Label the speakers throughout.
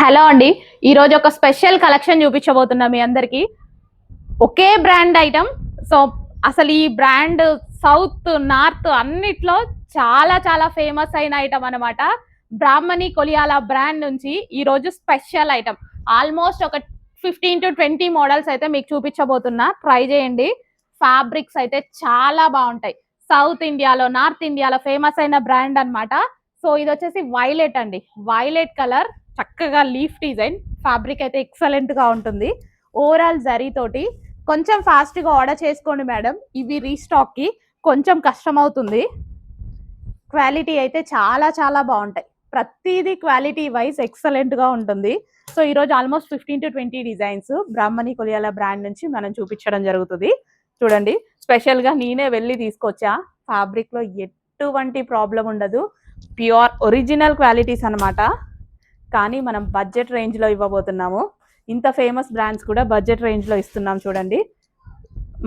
Speaker 1: Hello అండి, ఈరోజు ఒక స్పెషల్ కలెక్షన్ చూపించబోతున్నా మీ అందరికి. ఒకే బ్రాండ్ ఐటమ్. సో అసలు ఈ బ్రాండ్ సౌత్ నార్త్ అన్నిట్లో చాలా చాలా ఫేమస్ అయిన ఐటమ్ అనమాట. బ్రాహ్మణి కొలియాల బ్రాండ్ నుంచి ఈరోజు స్పెషల్ ఐటమ్. ఆల్మోస్ట్ ఒక 15 to 20 మోడల్స్ అయితే మీకు చూపించబోతున్నా. ట్రై చేయండి. ఫ్యాబ్రిక్స్ అయితే చాలా బాగుంటాయి. సౌత్ ఇండియాలో నార్త్ ఇండియాలో ఫేమస్ అయిన బ్రాండ్ అనమాట. సో ఇది వచ్చేసి వైలెట్ అండి. వైలెట్ కలర్, చక్కగా లీఫ్ డిజైన్. ఫ్యాబ్రిక్ అయితే ఎక్సలెంట్ గా ఉంటుంది. ఓవరాల్ జరీ తోటి. కొంచెం ఫాస్ట్ గా ఆర్డర్ చేసుకోండి మేడం, ఇవి రీస్టాక్ కి కొంచెం కష్టం అవుతుంది. క్వాలిటీ అయితే చాలా చాలా బాగుంటాయి. ప్రతిదీ క్వాలిటీ వైజ్ ఎక్సలెంట్ గా ఉంటుంది. సో ఈ రోజు almost 15 to 20 designs Brahmani Koliyala brand నుంచి మనం చూపించడం జరుగుతుంది. చూడండి, స్పెషల్ గా నేనే వెళ్ళి తీసుకొచ్చా. ఫ్యాబ్రిక్ లో ఎటువంటి ప్రాబ్లం ఉండదు. ప్యూర్ ఒరిజినల్ క్వాలిటీస్ అనమాట. కానీ మనం బడ్జెట్ రేంజ్ లో ఇవ్వబోతున్నాము. ఇంత ఫేమస్ బ్రాండ్స్ కూడా బడ్జెట్ రేంజ్ లో ఇస్తున్నాం. చూడండి,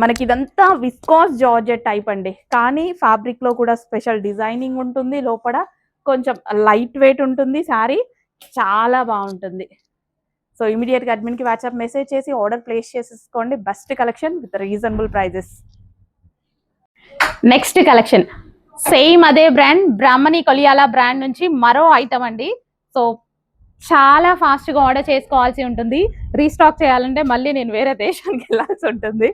Speaker 1: మనకి ఇదంతా విస్కాస్ జార్జెట్ టైప్ అండి. కానీ ఫ్యాబ్రిక్ లో కూడా స్పెషల్ డిజైనింగ్ ఉంటుంది. లోపల కొంచెం లైట్ వెయిట్ ఉంటుంది. శారీ చాలా బాగుంటుంది. సో ఇమీడియట్ గా అడ్మిన్ కి వాట్సాప్ మెసేజ్ చేసి ఆర్డర్ ప్లేస్ చేసేసుకోండి. Best collection with reasonable prices. Next collection same అదే బ్రాండ్, బ్రాహ్మణి కొలియాల బ్రాండ్ నుంచి మరో ఐటమ్ అండి. సో చాలా ఫాస్ట్ గా ఆర్డర్ చేసుకోవాల్సి ఉంటుంది. రీస్టాక్ చేయాలంటే మళ్ళీ నేను వేరే దేశానికి వెళ్ళాల్సి ఉంటుంది.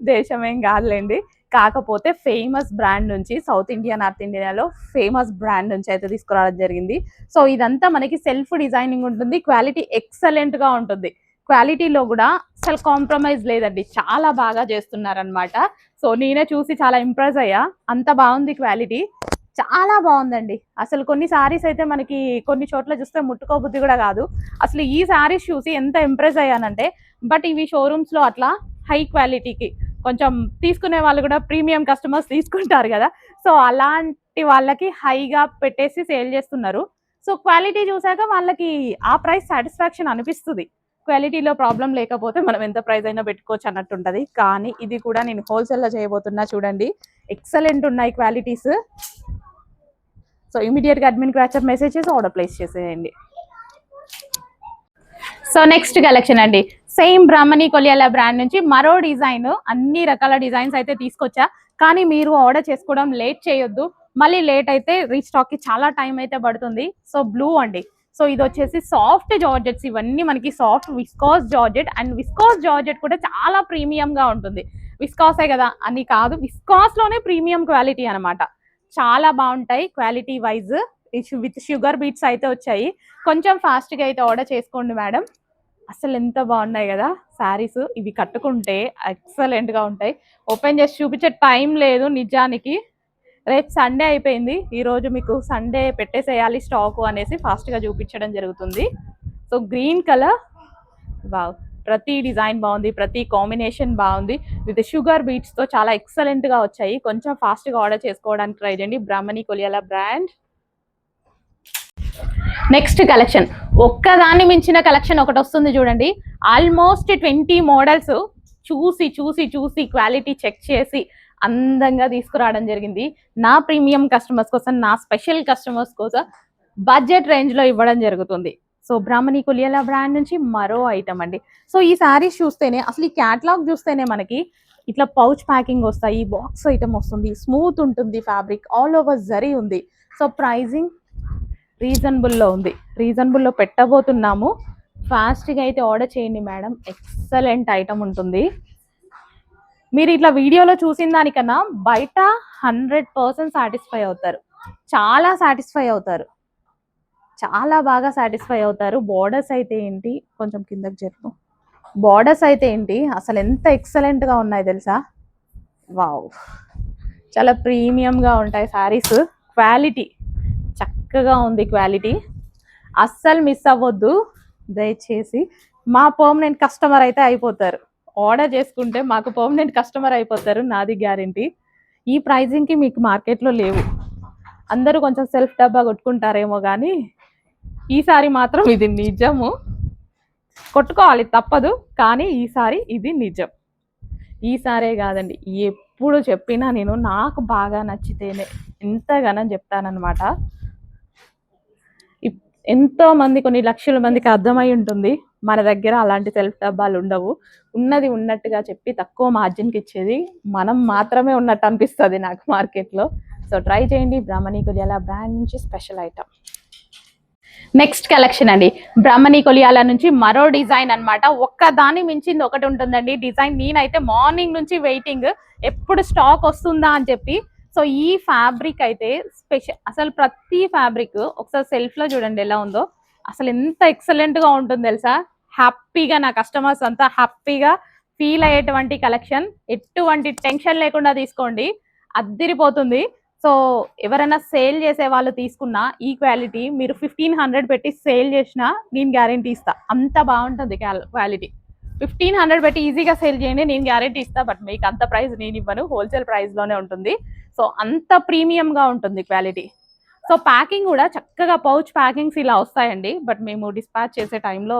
Speaker 1: దేశం ఏం కాదులేండి. కాకపోతే ఫేమస్ బ్రాండ్ నుంచి, సౌత్ ఇండియా నార్త్ ఇండియాలో ఫేమస్ బ్రాండ్ నుంచి అయితే తీసుకురావడం జరిగింది. సో ఇదంతా మనకి సెల్ఫ్ డిజైనింగ్ ఉంటుంది. క్వాలిటీ ఎక్సలెంట్ గా ఉంటుంది. క్వాలిటీలో కూడా అసలు కాంప్రమైజ్ లేదండి. చాలా బాగా చేస్తున్నారనమాట. సో నేనే చూసి చాలా ఇంప్రెస్ అయ్యా. అంత బాగుంది క్వాలిటీ. చాలా బాగుందండి. అసలు కొన్ని శారీస్ అయితే మనకి కొన్ని చోట్ల చూస్తే ముట్టుకోబుద్ధి కూడా కాదు. అసలు ఈ శారీస్ చూసి ఎంత ఇంప్రెస్ అయ్యానంటే, బట్ ఇవి షోరూమ్స్ లో అట్లా హై క్వాలిటీకి కొంచెం తీసుకునే వాళ్ళు కూడా ప్రీమియం కస్టమర్స్ తీసుకుంటారు కదా. సో అలాంటి వాళ్ళకి హైగా పెట్టేసి సేల్ చేస్తున్నారు. సో క్వాలిటీ చూసాక వాళ్ళకి ఆ ప్రైస్ సాటిస్ఫాక్షన్ అనిపిస్తుంది. క్వాలిటీలో ప్రాబ్లం లేకపోతే మనం ఎంత ప్రైస్ అయినా పెట్టుకోవచ్చు అన్నట్టు ఉంటుంది. కానీ ఇది కూడా నేను హోల్సేల్లో చేయబోతున్నా. చూడండి, ఎక్సలెంట్ ఉన్నాయి క్వాలిటీస్. సో ఇమీడియట్ గా అడ్మిన్ కి వాట్సాప్ మెసేజ్ చేసి ఆర్డర్ ప్లేస్ చేసేయండి. సో నెక్స్ట్ కలెక్షన్ అండి, సేమ్ బ్రాహ్మణి కొలియాల బ్రాండ్ నుంచి మరో డిజైన్. అన్ని రకాల డిజైన్స్ అయితే తీసుకొచ్చా. కానీ మీరు ఆర్డర్ చేసుకోవడం లేట్ చేయొద్దు. మళ్ళీ లేట్ అయితే రీస్టాక్ కి చాలా టైం అయితే పడుతుంది. సో బ్లూ అండి. సో ఇది వచ్చేసి సాఫ్ట్ జార్జెట్స్. ఇవన్నీ మనకి soft viscous georgette. And viscous georgette కూడా చాలా ప్రీమియం గా ఉంటుంది. విస్కాసే కదా అని కాదు, విస్కాస్ లోనే ప్రీమియం క్వాలిటీ అనమాట. చాలా బాగుంటాయి quality wise. With sugar beads అయితే వచ్చాయి. కొంచెం ఫాస్ట్ గా అయితే ఆర్డర్ చేసుకోండి మేడం. అసలు ఎంత బాగున్నాయి కదా శారీస్. ఇవి కట్టుకుంటే ఎక్సలెంట్ గా ఉంటాయి. ఓపెన్ చేసి చూపించే టైం లేదు నిజానికి. రేపు సండే అయిపోయింది. ఈ రోజు మీకు సండే పెట్టేసేయాలి స్టాక్ అనేసి ఫాస్ట్ గా చూపించడం జరుగుతుంది. సో గ్రీన్ కలర్, వావ్, ప్రతి డిజైన్ బాగుంది, ప్రతి కాంబినేషన్ బాగుంది. విత్ షుగర్ బీట్స్ తో చాలా ఎక్సలెంట్ గా వచ్చాయి. కొంచెం ఫాస్ట్ గా ఆర్డర్ చేసుకోవడానికి ట్రై చేయండి. బ్రాహ్మణి కొలియాల బ్రాండ్. నెక్స్ట్ కలెక్షన్, ఒక్కదాన్ని మించిన కలెక్షన్ ఒకటి వస్తుంది చూడండి. ఆల్మోస్ట్ 20 మోడల్స్ చూసి చూసి చూసి క్వాలిటీ చెక్ చేసి అందంగా తీసుకురావడం జరిగింది. నా ప్రీమియం కస్టమర్స్ కోసం, నా స్పెషల్ కస్టమర్స్ కోసం బడ్జెట్ రేంజ్ లో ఇవ్వడం జరుగుతుంది. సో బ్రాహ్మణి కొలియాల బ్రాండ్ నుంచి మరో ఐటమ్ అండి. సో ఈ శారీస్ చూస్తేనే, అసలు ఈ క్యాటలాగ్ చూస్తేనే మనకి ఇట్లా పౌచ్ ప్యాకింగ్ వస్తాయి, బాక్స్ ఐటమ్ వస్తుంది, స్మూత్ ఉంటుంది ఫ్యాబ్రిక్, ఆల్ ఓవర్ జరీ ఉంది. సో ప్రైజింగ్ రీజనబుల్లో ఉంది. రీజనబుల్లో పెట్టబోతున్నాము. ఫాస్ట్గా అయితే ఆర్డర్ చేయండి మేడం. ఎక్సలెంట్ ఐటమ్ ఉంటుంది. మీరు ఇట్లా వీడియోలో చూసిన దానికన్నా బయట 100% సాటిస్ఫై అవుతారు. చాలా సాటిస్ఫై అవుతారు. చాలా బాగా సాటిస్ఫై అవుతారు. బార్డర్స్ అయితే ఏంటి, కొంచెం కిందకి చెప్పు. బార్డర్స్ అయితే ఏంటి, అసలు ఎంత ఎక్సలెంట్ గా ఉన్నాయి తెలుసా. వావ్, చాలా ప్రీమియంగా ఉంటాయి శారీస్. క్వాలిటీ చక్కగా ఉంది. క్వాలిటీ అస్సలు మిస్ అవ్వద్దు దయచేసి. మా పర్మనెంట్ కస్టమర్ అయితే అయిపోతారు. ఆర్డర్ చేసుకుంటే మాకు పర్మనెంట్ కస్టమర్ అయిపోతారు, నాది గ్యారంటీ. ఈ ప్రైజింగ్కి మీకు మార్కెట్లో లేవు. అందరూ కొంచెం సెల్ఫ్ డబ్బా కొట్టుకుంటారేమో కానీ ఈసారి మాత్రం ఇది నిజము. కొట్టుకోవాలి తప్పదు, కానీ ఈసారి ఇది నిజం. ఈసారే కాదండి, ఎప్పుడు చెప్పినా నేను నాకు బాగా నచ్చితేనే ఎంతగానో చెప్తానన్నమాట. ఎంతో మంది, కొన్ని లక్షల మందికి అర్థమై ఉంటుంది. మన దగ్గర అలాంటి సెల్ఫ్ డబ్బాలు ఉండవు. ఉన్నది ఉన్నట్టుగా చెప్పి తక్కువ మార్జిన్కి ఇచ్చేది మనం మాత్రమే ఉన్నట్టు అనిపిస్తుంది నాకు మార్కెట్లో. సో ట్రై చేయండి, బ్రాహ్మణి కొలియాల బ్రాండ్ నుంచి స్పెషల్ ఐటమ్. నెక్స్ట్ కలెక్షన్ అండి, బ్రాహ్మణి కొలియాల నుంచి మరో డిజైన్ అన్నమాట. ఒక్క దాన్ని మించింది ఒకటి ఉంటుందండి డిజైన్. నేనైతే మార్నింగ్ నుంచి వెయిటింగ్ ఎప్పుడు స్టాక్ వస్తుందా అని చెప్పి. సో ఈ ఫ్యాబ్రిక్ అయితే స్పెషల్, అసలు ప్రతి ఫ్యాబ్రిక్ ఒకసారి సెల్ఫ్ లో చూడండి ఎలా ఉందో, అసలు ఎంత ఎక్సలెంట్ గా ఉంటుంది తెలుసా. హ్యాపీగా నా కస్టమర్స్ అంతా హ్యాపీగా ఫీల్ అయ్యేటువంటి కలెక్షన్. ఎటువంటి టెన్షన్ లేకుండా తీసుకోండి, అద్దిరిపోతుంది. సో ఎవరైనా సేల్ చేసే వాళ్ళు తీసుకున్నా ఈ క్వాలిటీ మీరు 1500 పెట్టి సేల్ చేసినా నేను గ్యారెంటీ ఇస్తా, అంత బాగుంటుంది క్వాలిటీ. 1500 పెట్టి ఈజీగా సేల్ చేయండి, నేను గ్యారెంటీ ఇస్తా. బట్ మీకు అంత ప్రైస్ నేను ఇవ్వను, హోల్సేల్ ప్రైస్ లోనే ఉంటుంది. సో అంత ప్రీమియం గా ఉంటుంది క్వాలిటీ. సో ప్యాకింగ్ కూడా చక్కగా పౌచ్ ప్యాకింగ్స్ ఇలా వస్తాయండి. బట్ మేము డిస్పాచ్ చేసే టైంలో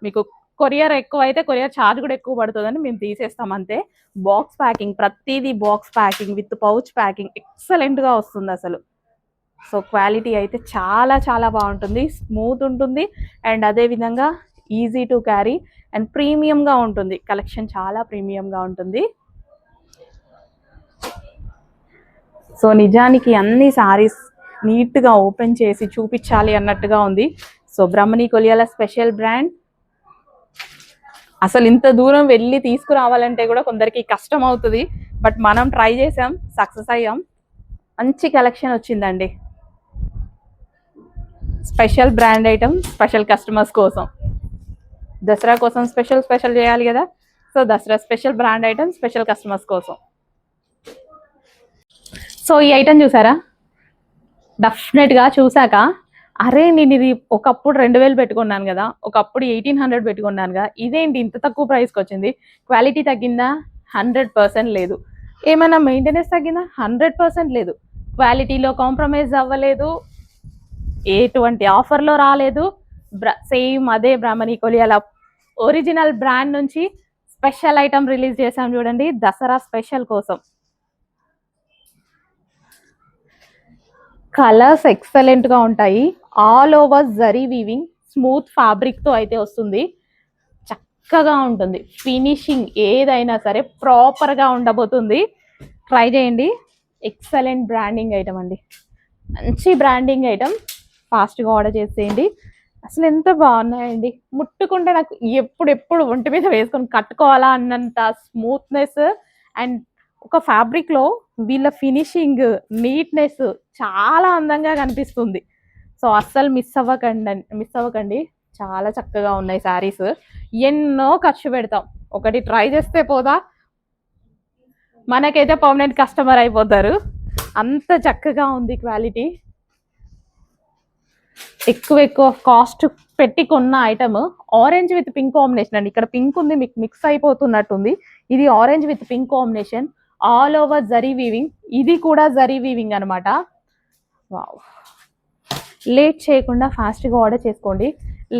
Speaker 1: మీకు కొరియర్ ఎక్కువ అయితే కొరియర్ ఛార్జ్ కూడా ఎక్కువ పడుతుందని మేము తీసేస్తాం అంతే. బాక్స్ ప్యాకింగ్, ప్రతిదీ box packing with pouch packing excellent గా వస్తుంది అసలు. సో క్వాలిటీ అయితే చాలా చాలా బాగుంటుంది, స్మూత్ ఉంటుంది అండ్ అదే విధంగా easy to carry and premium గా ఉంటుంది. కలెక్షన్ చాలా ప్రీమియం గా ఉంటుంది. సో నిజానికి అన్ని సారీస్ నీట్ గా ఓపెన్ చేసి చూపించాలి అన్నట్టుగా ఉంది. సో బ్రాహ్మణి కొలియాల స్పెషల్ బ్రాండ్. అసలు ఇంత దూరం వెళ్ళి తీసుకురావాలంటే కూడా కొందరికి కష్టం అవుతుంది. బట్ మనం ట్రై చేసాం, సక్సెస్ అయ్యాం. మంచి కలెక్షన్ వచ్చిందండి. Special brand item special customers కోసం. దసరా కోసం స్పెషల్ చేయాలి కదా. So Dasara special brand item special customers కోసం. సో ఈ ఐటమ్ చూసారా, డెఫినెట్గా చూసాక అరే నేను ఇది ఒకప్పుడు 2000 పెట్టుకున్నాను కదా, ఒకప్పుడు 1800 పెట్టుకున్నాను కదా, ఇదేంటి ఇంత తక్కువ ప్రైస్కి వచ్చింది. క్వాలిటీ తగ్గిందా? 100% లేదు. ఏమైనా మెయింటెనెన్స్ తగ్గిందా? 100% లేదు. క్వాలిటీలో కాంప్రమైజ్ అవ్వలేదు, ఎటువంటి ఆఫర్లో రాలేదు. సేమ్ అదే బ్రాహ్మణి కొలియాల ఒరిజినల్ బ్రాండ్ నుంచి స్పెషల్ ఐటమ్ రిలీజ్ చేసాం చూడండి, దసరా స్పెషల్ కోసం. కలర్స్ ఎక్సలెంట్ గా ఉంటాయి. All over zari weaving smooth fabric తో అయితే వస్తుంది. చక్కగా ఉంటుంది, ఫినిషింగ్ ఏదైనా సరే ప్రాపర్ గా ఉండబోతుంది. ట్రై చేయండి. ఎక్సలెంట్ బ్రాండింగ్ ఐటమ్ అండి, మంచి బ్రాండింగ్ ఐటమ్. ఫాస్ట్గా ఆర్డర్ చేసేయండి. అసలు ఎంత బాగున్నాయండి, ముట్టుకుంటే నాకు ఎప్పుడు ఒంటి మీద వేసుకొని కట్టుకోవాలా అన్నంత స్మూత్నెస్ అండ్ ఒక ఫ్యాబ్రిక్ లో వీళ్ళ ఫినిషింగ్ నీట్నెస్ చాలా అందంగా కనిపిస్తుంది. సో అస్సలు మిస్ అవ్వకండి. చాలా చక్కగా ఉన్నాయి శారీస్. ఎన్నో ఖర్చు పెడతాం, ఒకటి ట్రై చేస్తే పోదా, మనకైతే పర్మనెంట్ కస్టమర్ అయిపోతారు. అంత చక్కగా ఉంది క్వాలిటీ. ఎక్కువ కాస్ట్ పెట్టి కొన్న item orange with pink combination అండి. ఇక్కడ పింక్ ఉంది, మీకు మిక్స్ అయిపోతున్నట్టుంది. ఇది orange with pink combination, all over zari weaving. ఇది కూడా జరీ వీవింగ్ అనమాట. వావ్, లేట్ చేయకుండా ఫాస్ట్గా ఆర్డర్ చేసుకోండి.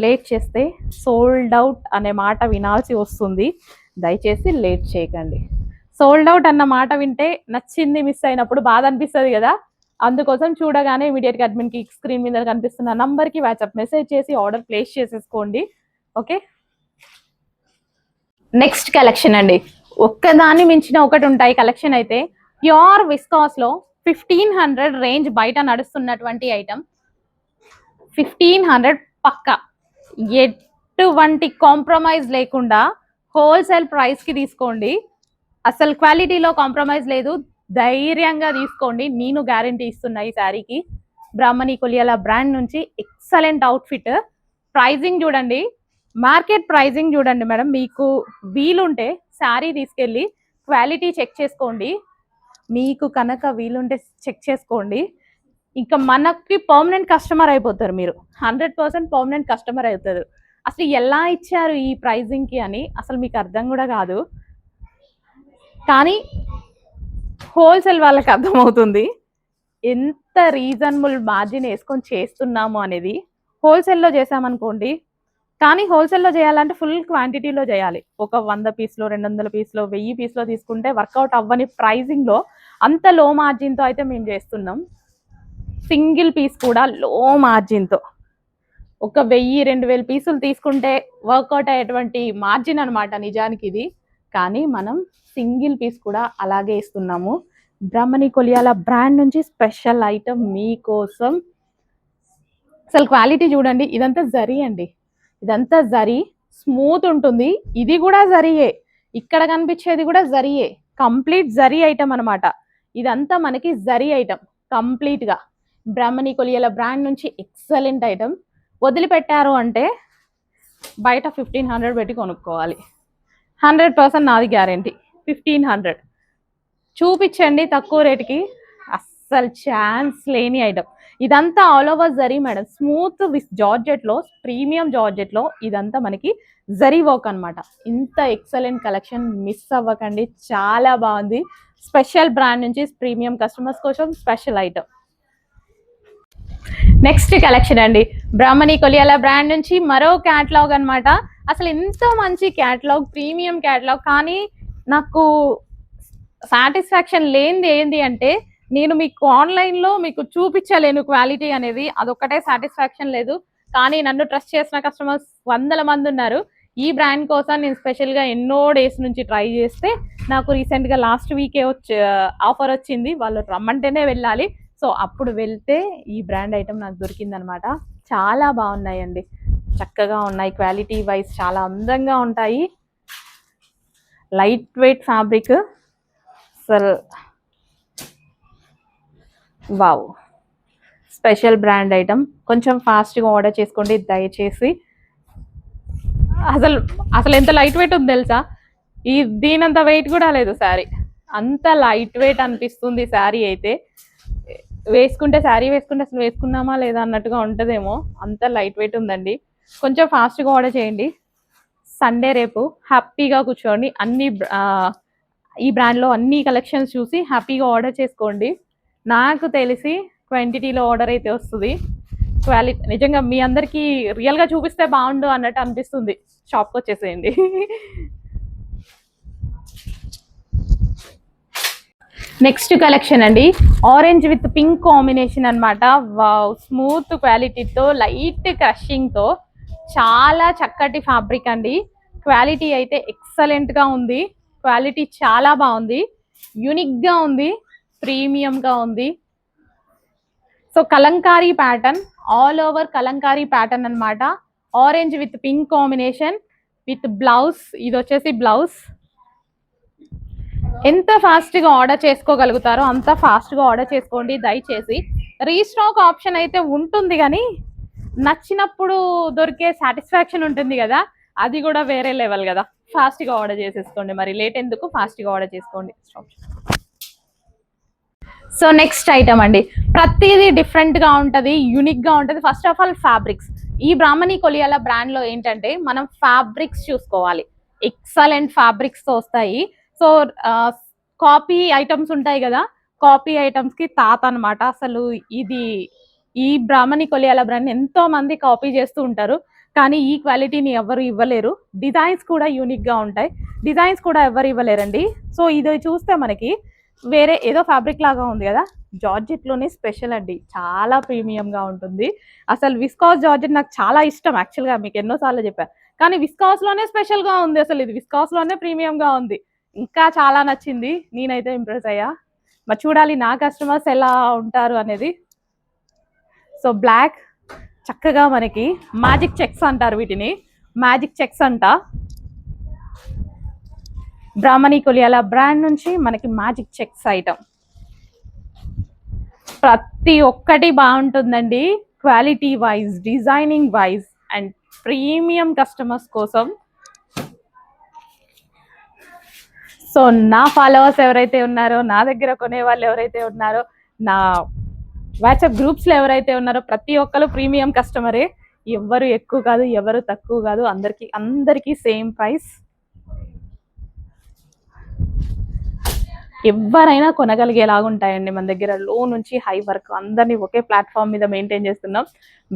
Speaker 1: లేట్ చేస్తే సోల్డ్ అవుట్ అనే మాట వినాల్సి వస్తుంది. దయచేసి లేట్ చేయకండి. సోల్డ్ అవుట్ అన్న మాట వింటే నచ్చింది మిస్ అయినప్పుడు బాధ అనిపిస్తుంది కదా. అందుకోసం చూడగానే ఇమీడియట్గా అడ్మిన్కి స్క్రీన్ మీద కనిపిస్తున్న నంబర్కి వాట్సాప్ మెసేజ్ చేసి ఆర్డర్ ప్లేస్ చేసేసుకోండి. ఓకే, నెక్స్ట్ కలెక్షన్ అండి. ఒక్కదాన్ని మించిన ఒకటి ఉంటాయి కలెక్షన్ అయితే. ప్యూర్ విస్కాస్ లో 1500 రేంజ్ బయట నడుస్తున్నటువంటి ఐటమ్. 1500 పక్కా, ఎటువంటి కాంప్రమైజ్ లేకుండా హోల్సేల్ ప్రైస్ కి తీసుకోండి. అసలు క్వాలిటీలో కాంప్రమైజ్ లేదు, ధైర్యంగా తీసుకోండి. నేను గ్యారంటీ ఇస్తున్నా ఈ శారీకి. బ్రాహ్మణి కొలియాల బ్రాండ్ నుంచి ఎక్సలెంట్ అవుట్ఫిట్. ప్రైజింగ్ చూడండి, మార్కెట్ ప్రైజింగ్ చూడండి మేడం. మీకు వీలుంటే శారీ తీసుకెళ్ళి క్వాలిటీ చెక్ చేసుకోండి. మీకు కనుక వీలుంటే చెక్ చేసుకోండి. ఇంకా మనకి పర్మనెంట్ కస్టమర్ అయిపోతారు మీరు, 100% పర్మనెంట్ కస్టమర్ అవుతారు. అసలు ఎలా ఇచ్చారు ఈ ప్రైజింగ్కి అని అసలు మీకు అర్థం కూడా కాదు. కానీ హోల్సేల్ వాళ్ళకి అర్థమవుతుంది ఎంత రీజనబుల్ మార్జిన్ వేసుకొని చేస్తున్నాము అనేది. హోల్సేల్లో చేసామనుకోండి, కానీ హోల్సేల్లో చేయాలంటే ఫుల్ క్వాంటిటీలో చేయాలి. ఒక 100 పీస్లో, 200 పీస్లో, 1000 పీస్లో తీసుకుంటే వర్కౌట్ అవ్వని ప్రైజింగ్లో అంత లో మార్జిన్తో అయితే మేము చేస్తున్నాం. సింగిల్ పీస్ కూడా లో మార్జిన్తో. ఒక 1000-2000 పీసులు తీసుకుంటే వర్కౌట్ అయ్యేటువంటి మార్జిన్ అనమాట నిజానికి ఇది. కానీ మనం సింగిల్ పీస్ కూడా అలాగే ఇస్తున్నాము. బ్రహ్మణి కొలియాల బ్రాండ్ నుంచి స్పెషల్ ఐటమ్ మీకోసం. అసలు క్వాలిటీ చూడండి, ఇదంతా జరీ అండి, ఇదంతా జరీ, స్మూత్ ఉంటుంది. ఇది కూడా జరీయే, ఇక్కడ కనిపించేది కూడా జరీయే, కంప్లీట్ జరీ ఐటమ్ అనమాట. ఇదంతా మనకి జరీ ఐటమ్ కంప్లీట్ గా. బ్రహ్మణి కొలియాల బ్రాండ్ నుంచి ఎక్సలెంట్ ఐటమ్. వదిలిపెట్టారు అంటే బయట 1500 పెట్టి కొనుక్కోవాలి. 100% నాది గ్యారెంటీ. 1500 చూపించండి తక్కువ రేటుకి, అస్సలు ఛాన్స్ లేని ఐటమ్. ఇదంతా all over zari madam, smooth with georgette లో, ప్రీమియం జార్జెట్ లో ఇదంతా మనకి జరీ వర్క్ అనమాట. ఇంత ఎక్సలెంట్ కలెక్షన్ మిస్ అవ్వకండి, చాలా బాగుంది. స్పెషల్ బ్రాండ్ నుంచి ప్రీమియం కస్టమర్స్ కోసం స్పెషల్ ఐటమ్. నెక్స్ట్ కలెక్షన్ అండి, బ్రహ్మణి కొలియాల బ్రాండ్ నుంచి మరో క్యాటలాగ్ అనమాట. అసలు ఎంతో మంచి క్యాటలాగ్, ప్రీమియం క్యాటలాగ్. కానీ నాకు సాటిస్ఫాక్షన్ లేనిది ఏంటి అంటే, నేను మీకు ఆన్లైన్లో మీకు చూపించలేను క్వాలిటీ అనేది, అదొక్కటే సాటిస్ఫాక్షన్ లేదు. కానీ నన్ను ట్రస్ట్ చేసిన కస్టమర్స్ 100 మంది ఉన్నారు. ఈ బ్రాండ్ కోసం నేను స్పెషల్గా ఎన్నో డేస్ నుంచి ట్రై చేస్తే నాకు రీసెంట్గా లాస్ట్ వీకే ఆఫర్ వచ్చింది. వాళ్ళు రమ్మంటేనే వెళ్ళాలి. సో అప్పుడు వెళ్తే ఈ బ్రాండ్ ఐటమ్ నాకు దొరికిందనమాట. చాలా బాగున్నాయండి, చక్కగా ఉన్నాయి, క్వాలిటీ వైజ్ చాలా అందంగా ఉంటాయి. లైట్ వెయిట్ ఫ్యాబ్రిక్, అసలు వావ్, స్పెషల్ బ్రాండ్ ఐటమ్. కొంచెం ఫాస్ట్గా ఆర్డర్ చేసుకోండి దయచేసి. అసలు అసలు ఎంత లైట్ వెయిట్ ఉంది తెలుసా, దీనంత వెయిట్ కూడా లేదు శారీ, అంత లైట్ వెయిట్ అనిపిస్తుంది శారీ అయితే. వేసుకుంటే శారీ వేసుకుంటే అసలు వేసుకున్నామా లేదా అన్నట్టుగా ఉంటుందేమో, అంత లైట్ వెయిట్ ఉందండి. కొంచెం ఫాస్ట్గా ఆర్డర్ చేయండి. సండే రేపు హ్యాపీగా కూర్చోండి, అన్ని ఈ బ్రాండ్లో అన్ని కలెక్షన్స్ చూసి హ్యాపీగా ఆర్డర్ చేసుకోండి. నాకు తెలిసి క్వాంటిటీలో ఆర్డర్ అయితే వస్తుంది. క్వాలిటీ నిజంగా మీ అందరికీ రియల్గా చూపిస్తే బాగుండు అన్నట్టు అనిపిస్తుంది. షాప్కి వచ్చేసేయండి. నెక్స్ట్ కలెక్షన్ అండి, ఆరెంజ్ విత్ పింక్ కాంబినేషన్ అనమాట. వావ్, స్మూత్ క్వాలిటీతో, లైట్ క్రషింగ్తో, చాలా చక్కటి ఫ్యాబ్రిక్ అండి. క్వాలిటీ అయితే ఎక్సలెంట్గా ఉంది, క్వాలిటీ చాలా బాగుంది, యూనిక్గా ఉంది, ప్రీమియంగా ఉంది. So kalamkari pattern, all over kalamkari pattern అనమాట. Orange with pink combination with blouse, ఇది వచ్చేసి బ్లౌజ్. ఎంత ఫాస్ట్గా ఆర్డర్ చేసుకోగలుగుతారో అంత ఫాస్ట్గా ఆర్డర్ చేసుకోండి దయచేసి. రీస్టాక్ ఆప్షన్ అయితే ఉంటుంది, కానీ నచ్చినప్పుడు దొరికే సాటిస్ఫాక్షన్ ఉంటుంది కదా, అది కూడా వేరే లెవెల్ కదా. ఫాస్ట్గా ఆర్డర్ చేసేసుకోండి, మరి లేట్ ఎందుకు, ఫాస్ట్గా ఆర్డర్ చేసుకోండి. సో నెక్స్ట్ ఐటమ్ అండి, ప్రతిదీ డిఫరెంట్గా ఉంటుంది, యూనిక్గా ఉంటుంది. First of all fabrics. ఈ బ్రాహ్మణి కొలియాల బ్రాండ్లో ఏంటంటే మనం ఫ్యాబ్రిక్స్ చూసుకోవాలి, ఎక్సలెంట్ ఫ్యాబ్రిక్స్తో వస్తాయి. సో కాపీ ఐటమ్స్ ఉంటాయి కదా, కాపీ ఐటమ్స్కి తాత అనమాట. అసలు ఇది ఈ బ్రాహ్మణి కొలియాల బ్రాండ్ ఎంతో మంది కాపీ చేస్తూ ఉంటారు, కానీ ఈ క్వాలిటీని ఎవరు ఇవ్వలేరు. డిజైన్స్ కూడా యూనిక్గా ఉంటాయి, డిజైన్స్ కూడా ఎవరు ఇవ్వలేరండి. సో ఇది చూస్తే మనకి వేరే ఏదో ఫ్యాబ్రిక్ లాగా ఉంది కదా, జార్జెట్లోనే స్పెషల్ అండి, చాలా ప్రీమియంగా ఉంటుంది. అసలు విస్కాస్ జార్జెట్ నాకు చాలా ఇష్టం యాక్చువల్గా, మీకు ఎన్నోసార్లు చెప్పాను. కానీ విస్కాస్లోనే స్పెషల్గా ఉంది, అసలు ఇది విస్కాస్లోనే ప్రీమియంగా ఉంది, ఇంకా చాలా నచ్చింది. నేనైతే ఇంప్రెస్ అయ్యా. మరి చూడాలి నా కస్టమర్స్ ఎలా ఉంటారు అనేది. సో బ్లాక్, చక్కగా మనకి మ్యాజిక్ చెక్స్ అంటారు వీటిని, మ్యాజిక్ చెక్స్ అంట. బ్రాహ్మణి కొలియాల బ్రాండ్ నుంచి మనకి మ్యాజిక్ చెక్స్ ఐటమ్. ప్రతి ఒక్కటి బాగుంటుందండి, quality wise, designing wise and premium customers కోసం. సో నా ఫాలోవర్స్ ఎవరైతే ఉన్నారో, నా దగ్గర కొనే వాళ్ళు ఎవరైతే ఉన్నారో, నా వాట్సాప్ గ్రూప్స్లో ఎవరైతే ఉన్నారో, ప్రతి ఒక్కరు ప్రీమియం కస్టమరే. ఎవరు ఎక్కువ కాదు, ఎవరు తక్కువ కాదు, అందరికీ సేమ్ ప్రైస్. ఎవరైనా కొనగలిగేలాగా ఉంటాయండి మన దగ్గర, లో నుంచి హై వరకు అందరినీ ఒకే ప్లాట్ఫామ్ మీద మెయింటైన్ చేస్తున్నాం.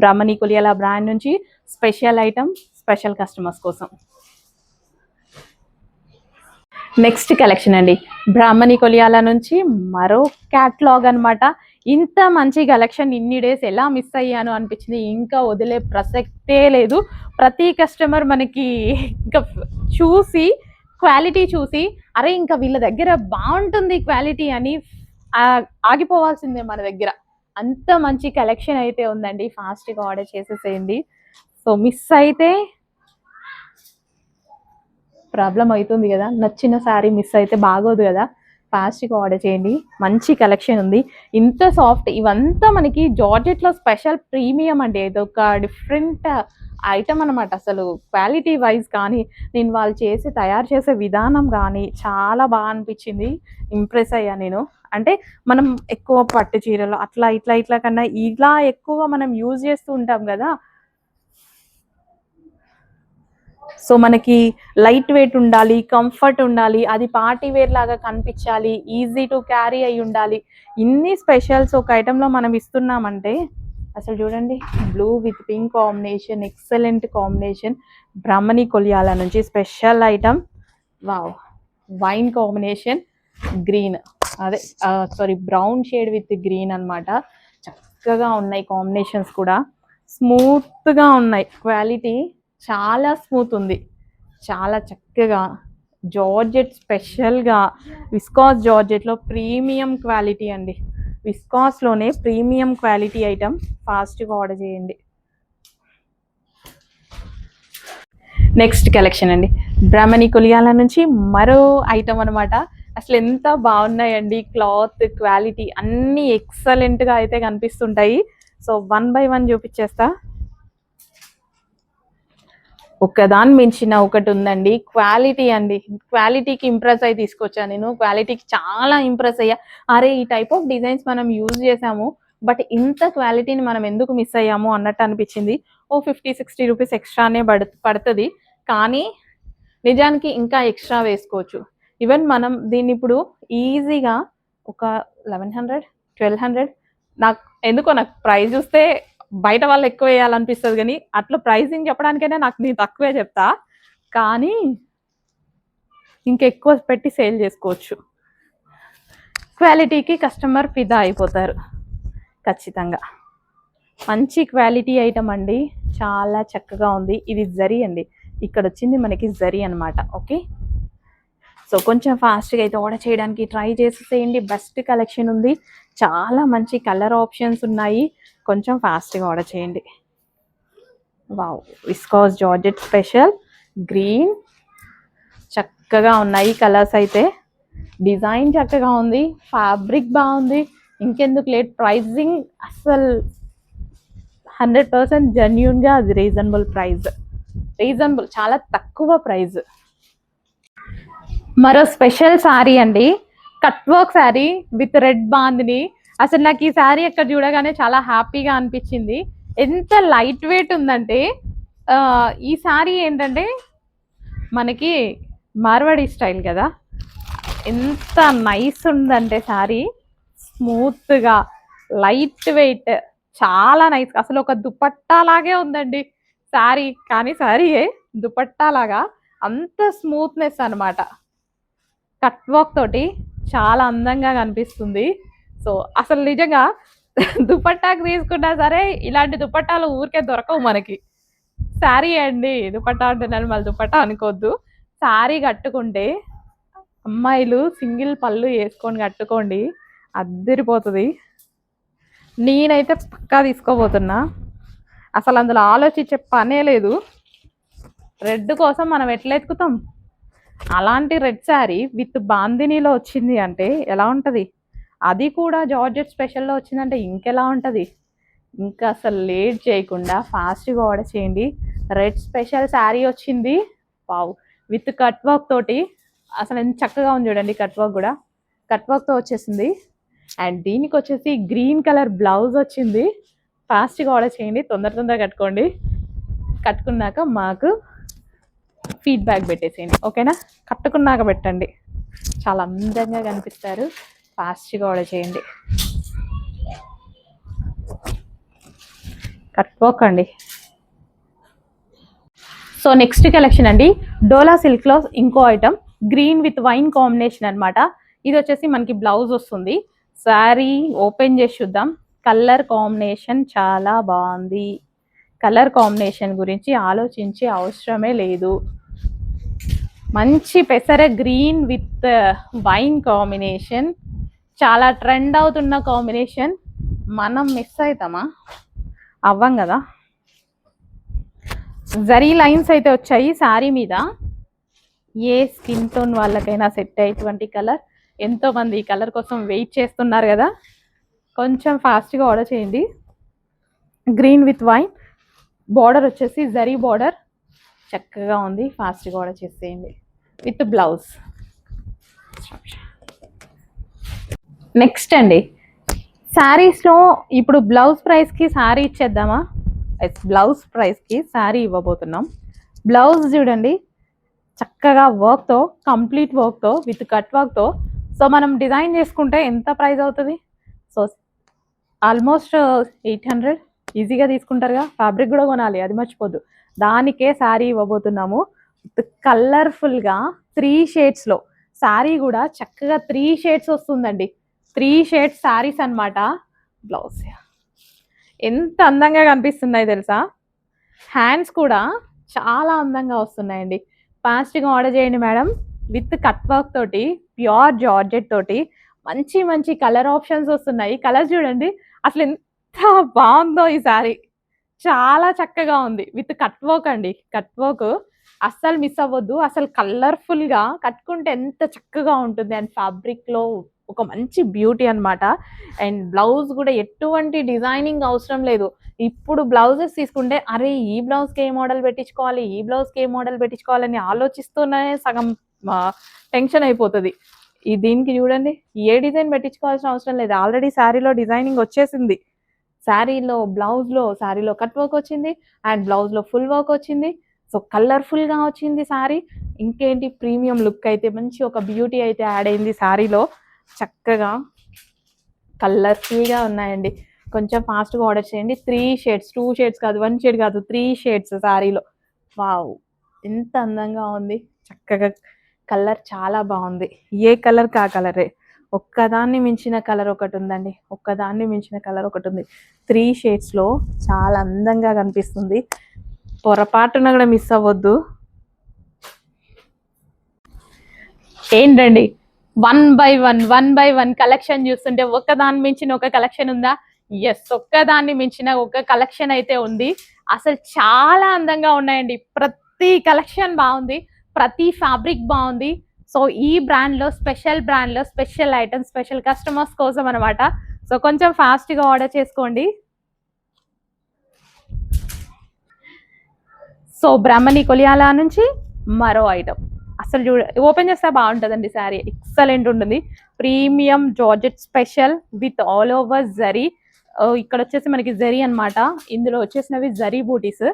Speaker 1: బ్రాహ్మణి కొలియాల బ్రాండ్ నుంచి స్పెషల్ ఐటమ్, స్పెషల్ కస్టమర్స్ కోసం. నెక్స్ట్ కలెక్షన్ అండి, బ్రాహ్మణి కొలియాల నుంచి మరో క్యాట్లాగ్ అనమాట. ఇంత మంచి కలెక్షన్ ఇన్ని డేస్ ఎలా మిస్ అయ్యాను అనిపించింది. ఇంకా వదిలే ప్రసక్తే లేదు. ప్రతి కస్టమర్ మనకి ఇంకా చూసి క్వాలిటీ చూసి అరే ఇంకా వీళ్ళ దగ్గర బాగుంటుంది క్వాలిటీ అని ఆగిపోవాల్సిందే మన దగ్గర. అంత మంచి కలెక్షన్ అయితే ఉందండి. ఫాస్ట్గా ఆర్డర్ చేసేసేయండి. సో మిస్ అయితే ప్రాబ్లం అవుతుంది కదా, నచ్చిన శారీ మిస్ అయితే బాగోదు కదా. ఫాస్ట్గా ఆర్డర్ చేయండి. మంచి కలెక్షన్ ఉంది. ఇంత సాఫ్ట్, ఇవంతా మనకి జార్జెట్లో స్పెషల్ ప్రీమియం అండి. ఇదొక డిఫరెంట్ ఐటమ్ అనమాట. అసలు క్వాలిటీ వైజ్ కానీ నేను వాళ్ళు తయారు చేసే విధానం కానీ చాలా బాగా అనిపించింది. ఇంప్రెస్ అయ్యా నేను. అంటే మనం ఎక్కువ పట్టు చీరలు అట్లా ఇట్లా కన్నా ఇలా ఎక్కువ మనం యూజ్ చేస్తూ ఉంటాం కదా. సో మనకి లైట్ వెయిట్ ఉండాలి, కంఫర్ట్ ఉండాలి, అది పార్టీ వేర్ లాగా కనిపించాలి, ఈజీ టు క్యారీ అయి ఉండాలి. ఇన్ని స్పెషల్స్ ఒక ఐటెంలో మనం ఇస్తున్నామంటే అసలు చూడండి. Blue with pink combination, excellent combination. Brahmani Koliyala నుంచి special item. Wow, wine combination, green, అదే sorry brown shade with green అనమాట. చక్కగా ఉన్నాయి కాంబినేషన్స్ కూడా, స్మూత్గా ఉన్నాయి. క్వాలిటీ చాలా స్మూత్ ఉంది, చాలా చక్కగా. జార్జెట్ స్పెషల్గా విస్కాస్ జార్జెట్లో ప్రీమియం క్వాలిటీ అండి. విస్కాస్లోనే ప్రీమియం క్వాలిటీ ఐటమ్. ఫాస్ట్గా ఆర్డర్ చేయండి. నెక్స్ట్ కలెక్షన్ అండి, బ్రాహ్మణి కొలియాల నుంచి మరో ఐటమ్ అనమాట. అసలు ఎంత బాగున్నాయండి. క్లాత్ క్వాలిటీ అన్నీ ఎక్సలెంట్గా అయితే కనిపిస్తుంటాయి. So 1 by 1 చూపించేస్తా. ఒకదాని మించిన ఒకటి ఉందండి. క్వాలిటీ అండి, క్వాలిటీకి ఇంప్రెస్ అయ్యి తీసుకొచ్చాను నేను. క్వాలిటీకి చాలా ఇంప్రెస్ అయ్యా. అరే ఈ టైప్ ఆఫ్ డిజైన్స్ మనం యూజ్ చేసాము, బట్ ఇంత క్వాలిటీని మనం ఎందుకు మిస్ అయ్యాము అన్నట్టు అనిపించింది. ఓ 50-60 రూపీస్ ఎక్స్ట్రానే పడుతుంది, కానీ నిజానికి ఇంకా ఎక్స్ట్రా వేసుకోవచ్చు. ఈవెన్ మనం దీన్ని ఇప్పుడు ఈజీగా ఒక 1100-1200, నాకు ప్రైస్ చూస్తే బయట వాళ్ళు ఎక్కువ వేయాలనిపిస్తుంది, కానీ అట్లా ప్రైసింగ్ చెప్పడానికైనా నేను తక్కువే చెప్తా, కానీ ఇంకెక్కువ పెట్టి సేల్ చేసుకోవచ్చు. క్వాలిటీకి కస్టమర్ ఫిదా అయిపోతారు ఖచ్చితంగా. మంచి క్వాలిటీ ఐటమ్ అండి, చాలా చక్కగా ఉంది. ఇది జరీ అండి, ఇక్కడ వచ్చింది మనకి జరీ అనమాట. ఓకే, సో కొంచెం ఫాస్ట్గా అయితే ఆర్డర్ చేయడానికి ట్రై చేసేసేయండి. బెస్ట్ కలెక్షన్ ఉంది, చాలా మంచి కలర్ ఆప్షన్స్ ఉన్నాయి. కొంచెం ఫాస్ట్గా ఆర్డర్ చేయండి. Wow, viscous georgette special green, చక్కగా ఉన్నాయి కలర్స్ అయితే. డిజైన్ చక్కగా ఉంది, ఫ్యాబ్రిక్ బాగుంది. ఇంకెందుకు లేట్, ప్రైజింగ్ అసలు 100% జెన్యూన్గా, అది రీజనబుల్ ప్రైస్. రీజనబుల్, చాలా తక్కువ ప్రైస్. మరో స్పెషల్ శారీ అండి, cut work sari with red bandhani. అసలు నాకు ఈ శారీ ఎక్కడ చూడగానే చాలా హ్యాపీగా అనిపించింది. ఎంత లైట్ వెయిట్ ఉందంటే, ఈ శారీ ఏంటంటే మనకి మార్వాడి స్టైల్ కదా, ఎంత నైస్ ఉందంటే శారీ. స్మూత్గా, లైట్ వెయిట్, చాలా నైస్. అసలు ఒక దుపట్టా లాగే ఉందండి శారీ, కానీ శారీయే దుపట్టా లాగా. అంత స్మూత్నెస్ అనమాట. కట్ వర్క్ తోటి చాలా అందంగా కనిపిస్తుంది. సో అసలు నిజంగా దుపట్టాకు తీసుకున్నా సరే ఇలాంటి దుపట్టాలు ఊరికే దొరకవు మనకి. శారీ అండి, దుపట్టా అంటున్నాను, మళ్ళీ దుపట్టా అనుకోవద్దు. శారీ కట్టుకుంటే అమ్మాయిలు సింగిల్ పళ్ళు వేసుకొని కట్టుకోండి, అద్దరిపోతుంది. నేనైతే పక్కా తీసుకోబోతున్నా, అసలు అందులో ఆలోచించే పనే లేదు. రెడ్ కోసం మనం ఎట్లా ఎత్తుకుతాం, అలాంటి రెడ్ శారీ విత్ బాందినీలో వచ్చింది అంటే ఎలా ఉంటుంది, అది కూడా జార్జెట్ స్పెషల్లో వచ్చిందంటే ఇంకెలా ఉంటుంది. ఇంకా అసలు లేట్ చేయకుండా ఫాస్ట్గా ఆర్డర్ చేయండి. రెడ్ స్పెషల్ శారీ వచ్చింది, వావ్, విత్ కట్ వర్క్ తోటి. అసలు ఎంత చక్కగా ఉంది చూడండి, కట్ వర్క్ కూడా కట్ వర్క్తో వచ్చేసింది. అండ్ దీనికి వచ్చేసి గ్రీన్ కలర్ బ్లౌజ్ వచ్చింది. ఫాస్ట్గా ఆర్డర్ చేయండి, తొందరగా కట్టుకోండి. కట్టుకున్నాక మాకు ఫీడ్బ్యాక్ పెట్టేసేయండి, ఓకేనా. కట్టుకున్నాక పెట్టండి, చాలా అందంగా కనిపిస్తారు. ఫాస్ట్గా ఆర్డర్ చేయండి. కట్టుకోకండి. సో నెక్స్ట్ కలెక్షన్ అండి, డోలా సిల్క్లో ఇంకో item, green with wine combination అనమాట. ఇది వచ్చేసి మనకి బ్లౌజ్ వస్తుంది. శారీ ఓపెన్ చేసి చూద్దాం. కలర్ కాంబినేషన్ చాలా బాగుంది. కలర్ కాంబినేషన్ గురించి ఆలోచించే అవసరమే లేదు. మంచి పెసర గ్రీన్ విత్ వైన్ కాంబినేషన్, చాలా ట్రెండ్ అవుతున్న కాంబినేషన్. మనం మిస్ అవుతామా? అవ్వం కదా. జరీ లైన్స్ అయితే వచ్చాయి శారీ మీద. ఏ స్కిన్ టోన్ వాళ్ళకైనా సెట్ అయ్యేటువంటి కలర్. ఎంతో మంది ఈ కలర్ కోసం వెయిట్ చేస్తున్నారు కదా, కొంచెం ఫాస్ట్గా ఆర్డర్ చేయండి. గ్రీన్ విత్ వైన్, బార్డర్ వచ్చేసి జరీ బార్డర్, చక్కగా ఉంది. ఫాస్ట్గా ఆర్డర్ చేసేయండి విత్ బ్లౌజ్. నెక్స్ట్ అండి, శారీస్లో ఇప్పుడు బ్లౌజ్ ప్రైస్కి శారీ ఇచ్చేద్దామా? బ్లౌజ్ ప్రైస్కి శారీ ఇవ్వబోతున్నాం. బ్లౌజ్ చూడండి, చక్కగా వర్క్తో, కంప్లీట్ వర్క్తో విత్ కట్ వర్క్తో. సో మనం డిజైన్ చేసుకుంటే ఎంత ప్రైస్ అవుతుంది? సో ఆల్మోస్ట్ 800 ఈజీగా తీసుకుంటారుగా. ఫ్యాబ్రిక్ కూడా కొనాలి, అది మర్చిపోద్దు. దానికే శారీ ఇవ్వబోతున్నాము. కలర్ఫుల్గా 3 షేడ్స్లో శారీ కూడా చక్కగా 3 షేడ్స్ వస్తుందండి. 3 షేడ్స్ శారీస్ అనమాట. బ్లౌజ్ ఎంత అందంగా కనిపిస్తున్నాయి తెలుసా. హ్యాండ్స్ కూడా చాలా అందంగా వస్తున్నాయండి. ఫాస్ట్గా ఆర్డర్ చేయండి మేడం. విత్ కట్ వర్క్ తోటి, ప్యూర్ జార్జెట్ తోటి మంచి మంచి కలర్ ఆప్షన్స్ వస్తున్నాయి. కలర్ చూడండి అసలు ఎంత బాగుందో ఈ శారీ. చాలా చక్కగా ఉంది. విత్ కట్ వర్క్ అండి. కట్ వర్క్ అస్సలు మిస్ అవ్వద్దు. అసలు కలర్ఫుల్గా కట్టుకుంటే ఎంత చక్కగా ఉంటుంది. అండ్ ఫ్యాబ్రిక్లో ఒక మంచి బ్యూటీ అనమాట. అండ్ బ్లౌజ్ కూడా ఎటువంటి డిజైనింగ్ అవసరం లేదు. ఇప్పుడు బ్లౌజెస్ తీసుకుంటే అరే ఈ బ్లౌజ్కి ఏ మోడల్ పెట్టించుకోవాలి, ఈ బ్లౌజ్కి ఏ మోడల్ పెట్టించుకోవాలని ఆలోచిస్తూనే సగం టెన్షన్ అయిపోతుంది. ఈ దీనికి చూడండి, ఏ డిజైన్ పెట్టించుకోవాల్సిన అవసరం లేదు. ఆల్రెడీ శారీలో డిజైనింగ్ వచ్చేసింది. శారీలో కట్ వర్క్ వచ్చింది అండ్ బ్లౌజ్లో ఫుల్ వర్క్ వచ్చింది. సో కలర్ఫుల్గా వచ్చింది శారీ. ఇంకేంటి, ప్రీమియం లుక్ అయితే మంచి ఒక బ్యూటీ అయితే యాడ్ అయింది శారీలో. చక్కగా కలర్ఫుల్గా ఉన్నాయండి. కొంచెం ఫాస్ట్గా ఆర్డర్ చేయండి. 3 షేడ్స్, 2 షేడ్స్ కాదు, 1 షేడ్ కాదు, 3 షేడ్స్ శారీలో. వావ్, ఎంత అందంగా ఉంది. చక్కగా కలర్ చాలా బాగుంది. ఏ కలర్ కా కలరే. ఒక్కదాన్ని మించిన కలర్ ఒకటి ఉందండి. ఒక్కదాన్ని మించిన కలర్ ఒకటి ఉంది. 3 షేడ్స్లో చాలా అందంగా కనిపిస్తుంది. పొరపాటున కూడా మిస్ అవ్వద్దు. ఏంటండి, 1 by 1 కలెక్షన్ చూస్తుంటే ఒక్కదాన్ని మించిన ఒక కలెక్షన్ ఉందా? ఎస్, ఒక్కదాన్ని మించిన ఒక కలెక్షన్ అయితే ఉంది. అసలు చాలా అందంగా ఉన్నాయండి. ప్రతి కలెక్షన్ బాగుంది, ప్రతి ఫ్యాబ్రిక్ బాగుంది. సో ఈ బ్రాండ్లో స్పెషల్ ఐటమ్స్, స్పెషల్ కస్టమర్స్ కోసం అనమాట. సో కొంచెం ఫాస్ట్గా ఆర్డర్ చేసుకోండి. సో బ్రాహ్మణి కొలియాలా నుంచి మరో ఐటమ్. అసలు ఓపెన్ చేస్తే బాగుంటుందండి. శారీ ఎక్సలెంట్ ఉంటుంది. Premium georgette special with all over zari. ఇక్కడ వచ్చేసి మనకి జరీ అనమాట. ఇందులో వచ్చేసినవి జరీ బూటీస్.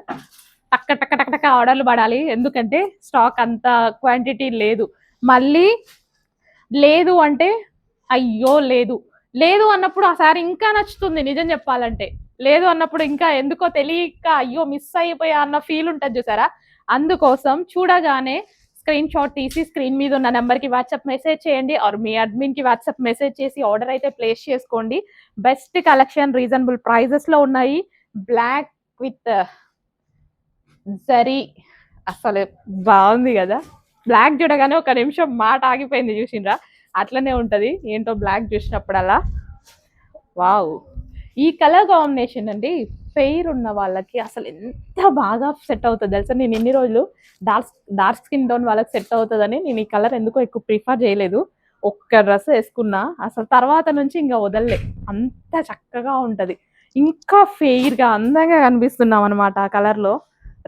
Speaker 1: టక్క టక్క టక్క టక్క ఆర్డర్లు పడాలి, ఎందుకంటే స్టాక్ అంత క్వాంటిటీ లేదు. మళ్ళీ లేదు అంటే అయ్యో లేదు అన్నప్పుడు ఆ శారీ ఇంకా నచ్చుతుంది. నిజం చెప్పాలంటే లేదు అన్నప్పుడు ఇంకా ఎందుకో తెలియక అయ్యో మిస్ అయిపోయా అన్న ఫీల్ ఉంటుంది చూసారా. అందుకోసం చూడగానే స్క్రీన్ షాట్ తీసి స్క్రీన్ మీద ఉన్న నెంబర్కి వాట్సాప్ మెసేజ్ చేయండి, ఆర్ మీ అడ్మిన్కి వాట్సాప్ మెసేజ్ చేసి ఆర్డర్ అయితే ప్లేస్ చేసుకోండి. బెస్ట్ కలెక్షన్, రీజనబుల్ ప్రైజెస్లో ఉన్నాయి. బ్లాక్ విత్ జరీ అసలు బాగుంది కదా. బ్లాక్ చూడగానే ఒక నిమిషం మాట ఆగిపోయింది, చూసిండ్రా? అట్లనే ఉంటుంది ఏంటో బ్లాక్ చూసినప్పుడల్లా. వావ్, ఈ కలర్ కాంబినేషన్ అండి ఫెయిర్ ఉన్న వాళ్ళకి అసలు ఎంత బాగా సెట్ అవుతుంది తెలుసా. నేను ఇన్ని రోజులు డార్క్ స్కిన్ టోన్ వాళ్ళకి సెట్ అవుతుందని నేను ఈ కలర్ ఎందుకో ఎక్కువ ప్రిఫర్ చేయలేదు. ఒక్క డ్రెస్ వేసుకున్నా అసలు తర్వాత నుంచి ఇంకా వదలలే, అంత చక్కగా ఉంటుంది. ఇంకా ఫెయిర్గా అందంగా కనిపిస్తున్నాం అనమాట ఆ కలర్లో.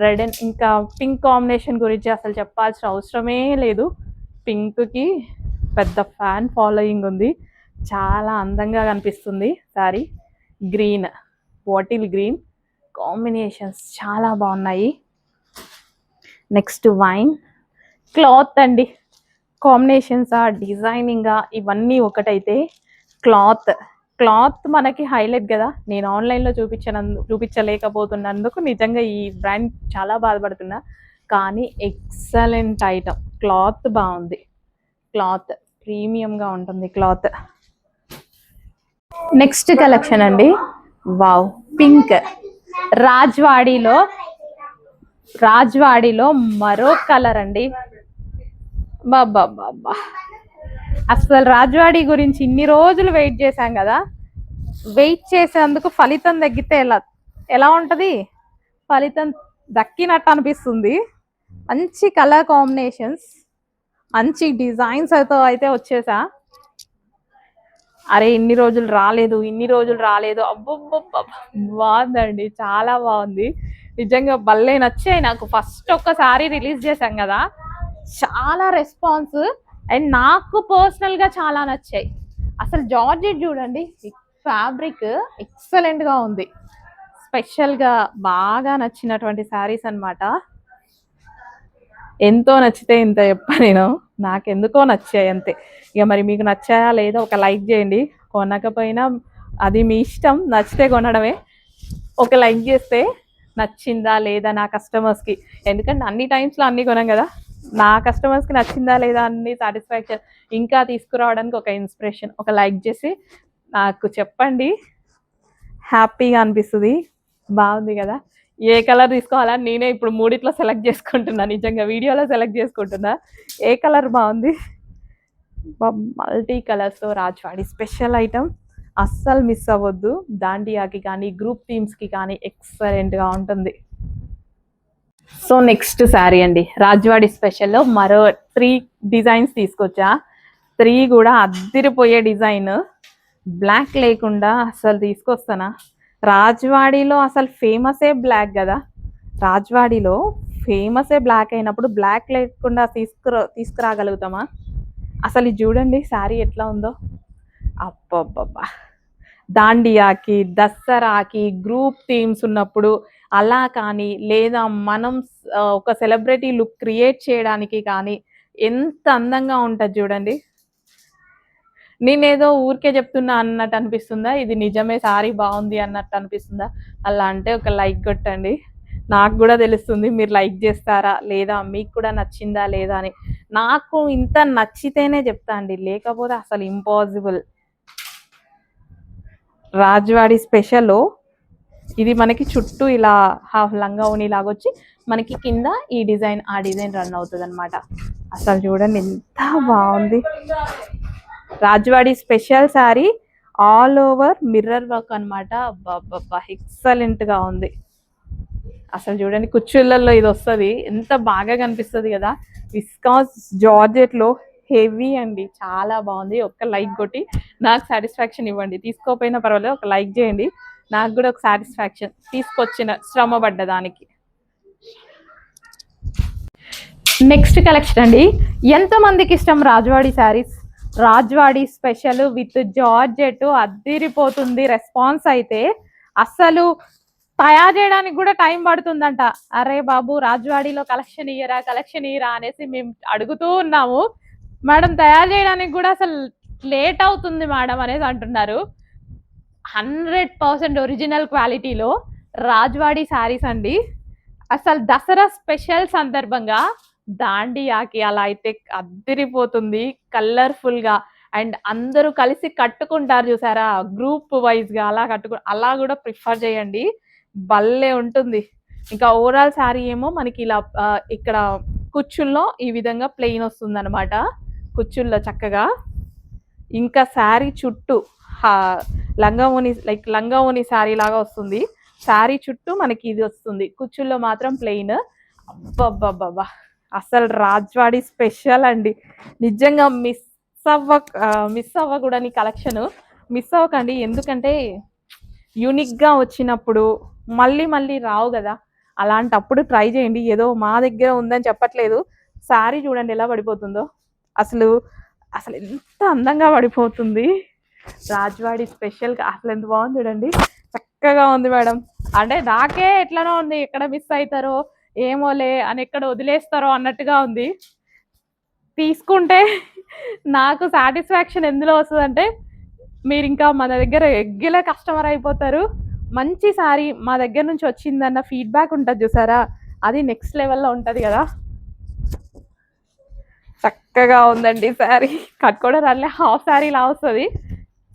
Speaker 1: రెడ్ అండ్ ఇంకా పింక్ కాంబినేషన్ గురించి అసలు చెప్పాల్సిన అవసరమే లేదు. పింక్కి పెద్ద ఫ్యాన్ ఫాలోయింగ్ ఉంది. చాలా అందంగా కనిపిస్తుంది sari. Green, bottle green combinations చాలా బాగున్నాయి. Next wine. క్లాత్ అండి, కాంబినేషన్సా డిజైనింగా ఇవన్నీ ఒకటైతే క్లాత్ మనకి హైలైట్ కదా. నేను ఆన్లైన్లో చూపించలేకపోతున్నందుకు నిజంగా ఈ బ్రాండ్ చాలా బాధపడుతున్నా. కానీ ఎక్సలెంట్ ఐటమ్. క్లాత్ బాగుంది, క్లాత్ ప్రీమియంగా ఉంటుంది క్లాత్. నెక్స్ట్ కలెక్షన్ అండి, వావ్, పింక్ రాజ్వాడీలో రాజ్వాడీలో మరో కలర్ అండి. బాబా బాబా, అసలు రాజ్వాడీ గురించి ఇన్ని రోజులు వెయిట్ చేశాం కదా, వెయిట్ చేసేందుకు ఫలితం తగ్గితే ఎలా ఎలా ఉంటది, ఫలితం దక్కినట్టు అనిపిస్తుంది. మంచి కలర్ కాంబినేషన్స్, మంచి డిజైన్స్ అయితే వచ్చేసా. అరే ఇన్ని రోజులు రాలేదు అబ్బబ్బబ్బ, బాగుందండి, చాలా బాగుంది నిజంగా, భలే నచ్చాయి నాకు. ఫస్ట్ ఒక్కసారి రిలీజ్ చేశాం కదా, చాలా రెస్పాన్స్, అండ్ నాకు పర్సనల్ గా చాలా నచ్చాయి. అసలు జార్జెట్ చూడండి, ఫ్యాబ్రిక్ ఎక్సలెంట్ గా ఉంది, స్పెషల్ గా బాగా నచ్చినటువంటి శారీస్ అన్నమాట. ఎంతో నచ్చితే ఇంత చెప్ప నేను, నాకెందుకో నచ్చాయి అంతే. ఇక మరి మీకు నచ్చాయా లేదా ఒక లైక్ చేయండి, కొనకపోయినా అది మీ ఇష్టం, నచ్చితే కొనడమే. ఒక లైక్ చేస్తే నచ్చిందా లేదా నా కస్టమర్స్కి, ఎందుకంటే అన్ని టైమ్స్లో అన్ని కొనం కదా, నా కస్టమర్స్కి నచ్చిందా లేదా అన్ని సాటిస్ఫాక్షన్, ఇంకా తీసుకురావడానికి ఒక ఇన్స్పిరేషన్. ఒక లైక్ చేసి నాకు చెప్పండి, హ్యాపీగా అనిపిస్తుంది. బాగుంది కదా, ఏ కలర్ తీసుకోవాలా నేనే ఇప్పుడు మూడిట్లో సెలెక్ట్ చేసుకుంటున్నా, నిజంగా వీడియోలో సెలెక్ట్ చేసుకుంటున్నా ఏ కలర్ బాగుంది. మల్టీ కలర్స్తో రాజ్వాడి స్పెషల్ ఐటమ్, అస్సలు మిస్ అవ్వద్దు. దాండియాకి కానీ గ్రూప్ థీమ్స్కి కానీ ఎక్సలెంట్గా ఉంటుంది. సో నెక్స్ట్ శారీ అండి, రాజ్వాడి స్పెషల్లో మరో 3 డిజైన్స్ తీసుకొచ్చా. 3 కూడా అద్దిరిపోయే డిజైన్, బ్లాక్ లేకుండా అసలు తీసుకొస్తానా. రాజ్వాడీలో అసలు ఫేమసే బ్లాక్ కదా, రాజ్వాడీలో ఫేమసే బ్లాక్ అయినప్పుడు బ్లాక్ లేకుండా తీసుకురాగలుగుతామా. అసలు ఇది చూడండి శారీ ఎట్లా ఉందో, అబ్బబ్బబ్బా, దాండియాకి దసరాకి గ్రూప్ థీమ్స్ ఉన్నప్పుడు అలా కానీ, లేదా మనం ఒక సెలబ్రిటీ లుక్ క్రియేట్ చేయడానికి కానీ ఎంత అందంగా ఉంటుంది చూడండి. నేనేదో ఊరికే చెప్తున్నా అన్నట్టు అనిపిస్తుందా, ఇది నిజమే సారీ బాగుంది అన్నట్టు అనిపిస్తుందా? అలా అంటే ఒక లైక్ కొట్టండి, నాకు కూడా తెలుస్తుంది మీరు లైక్ చేస్తారా లేదా, మీకు కూడా నచ్చిందా లేదా అని. నాకు ఇంత నచ్చితేనే చెప్తా అండి, లేకపోతే అసలు ఇంపాసిబుల్. రాజ్వాడి స్పెషల్ ఇది మనకి చుట్టూ ఇలా హాఫ్ లంగా ఓని లాగా వచ్చి మనకి కింద ఈ డిజైన్ ఆ డిజైన్ రన్ అవుతుంది అనమాట. అసలు చూడండి ఎంత బాగుంది, Rajwadi special sari, all over mirror work అనమాట. అబ్బా ఎక్సలెంట్ గా ఉంది. అసలు చూడండి కుచ్చుళ్ళల్లో ఇది వస్తుంది, ఎంత బాగా కనిపిస్తుంది కదా. విస్కాస్ జార్జెట్ లో హెవీ అండి, చాలా బాగుంది. ఒక్క లైక్ కొట్టి నాకు సాటిస్ఫాక్షన్ ఇవ్వండి, తీసుకోపోయినా పర్వాలేదు, ఒక లైక్ చేయండి, నాకు కూడా ఒక సాటిస్ఫాక్షన్, తీసుకొచ్చిన శ్రమ పడ్డ దానికి. నెక్స్ట్ కలెక్షన్ అండి, ఎంతమందికి ఇష్టం Rajwadi saris, Rajwadi special with georgette అద్దిరిపోతుంది. రెస్పాన్స్ అయితే అసలు తయారు చేయడానికి కూడా టైం పడుతుందంట. అరే బాబు రాజ్వాడీలో కలెక్షన్ ఇయ్యరా అనేసి మేము అడుగుతూ ఉన్నాము. మేడం తయారు చేయడానికి కూడా అసలు లేట్ అవుతుంది మేడం అనేది అంటున్నారు. 100% ఒరిజినల్ క్వాలిటీలో రాజ్వాడి శారీస్ అండి. అసలు దసరా స్పెషల్ సందర్భంగా దాండియాకి అలా అయితే అద్దిరిపోతుంది, కలర్ఫుల్ గా. అండ్ అందరూ కలిసి కట్టుకుంటారు చూసారా, గ్రూప్ వైజ్ గా అలా కూడా ప్రిఫర్ చేయండి, భలే ఉంటుంది. ఇంకా ఓవరాల్ శారీ ఏమో మనకి ఇలా ఇక్కడ కుచ్చుల్లో ఈ విధంగా ప్లెయిన్ వస్తుంది అనమాట, కుచ్చుల్లో చక్కగా. ఇంకా శారీ చుట్టూ లంగా ఓని శారీ లాగా వస్తుంది, శారీ చుట్టూ మనకి ఇది వస్తుంది, కుచ్చుల్లో మాత్రం ప్లెయిన్. అబ్బబ్బబ్బబ్బా, అసలు రాజ్వాడి స్పెషల్ అండి, నిజంగా మిస్ అవ్వకూడని కలెక్షన్, మిస్ అవ్వకండి. ఎందుకంటే యూనిక్గా వచ్చినప్పుడు మళ్ళీ రావు కదా, అలాంటప్పుడు ట్రై చేయండి. ఏదో మా దగ్గర ఉందని చెప్పట్లేదు, శారీ చూడండి ఎలా పడిపోతుందో, అసలు ఎంత అందంగా పడిపోతుంది. రాజ్వాడి స్పెషల్గా అసలు ఎంత బాగుంది చూడండి, చక్కగా ఉంది మేడం. అంటే నాకే ఎట్లనో ఉంది, ఎక్కడ మిస్ అవుతారో ఏమోలే అని, ఎక్కడ వదిలేస్తారో అన్నట్టుగా ఉంది. తీసుకుంటే నాకు సాటిస్ఫాక్షన్ ఎందులో వస్తుందంటే, మీరు ఇంకా మన దగ్గర రెగ్యులర్ కస్టమర్ అయిపోతారు. మంచి శారీ మా దగ్గర నుంచి వచ్చిందన్న ఫీడ్బ్యాక్ ఉంటుంది చూసారా, అది నెక్స్ట్ లెవెల్లో ఉంటుంది కదా. చక్కగా ఉందండి శారీ, కట్టుకోవడం రాలే, హాఫ్ శారీ లా వస్తుంది,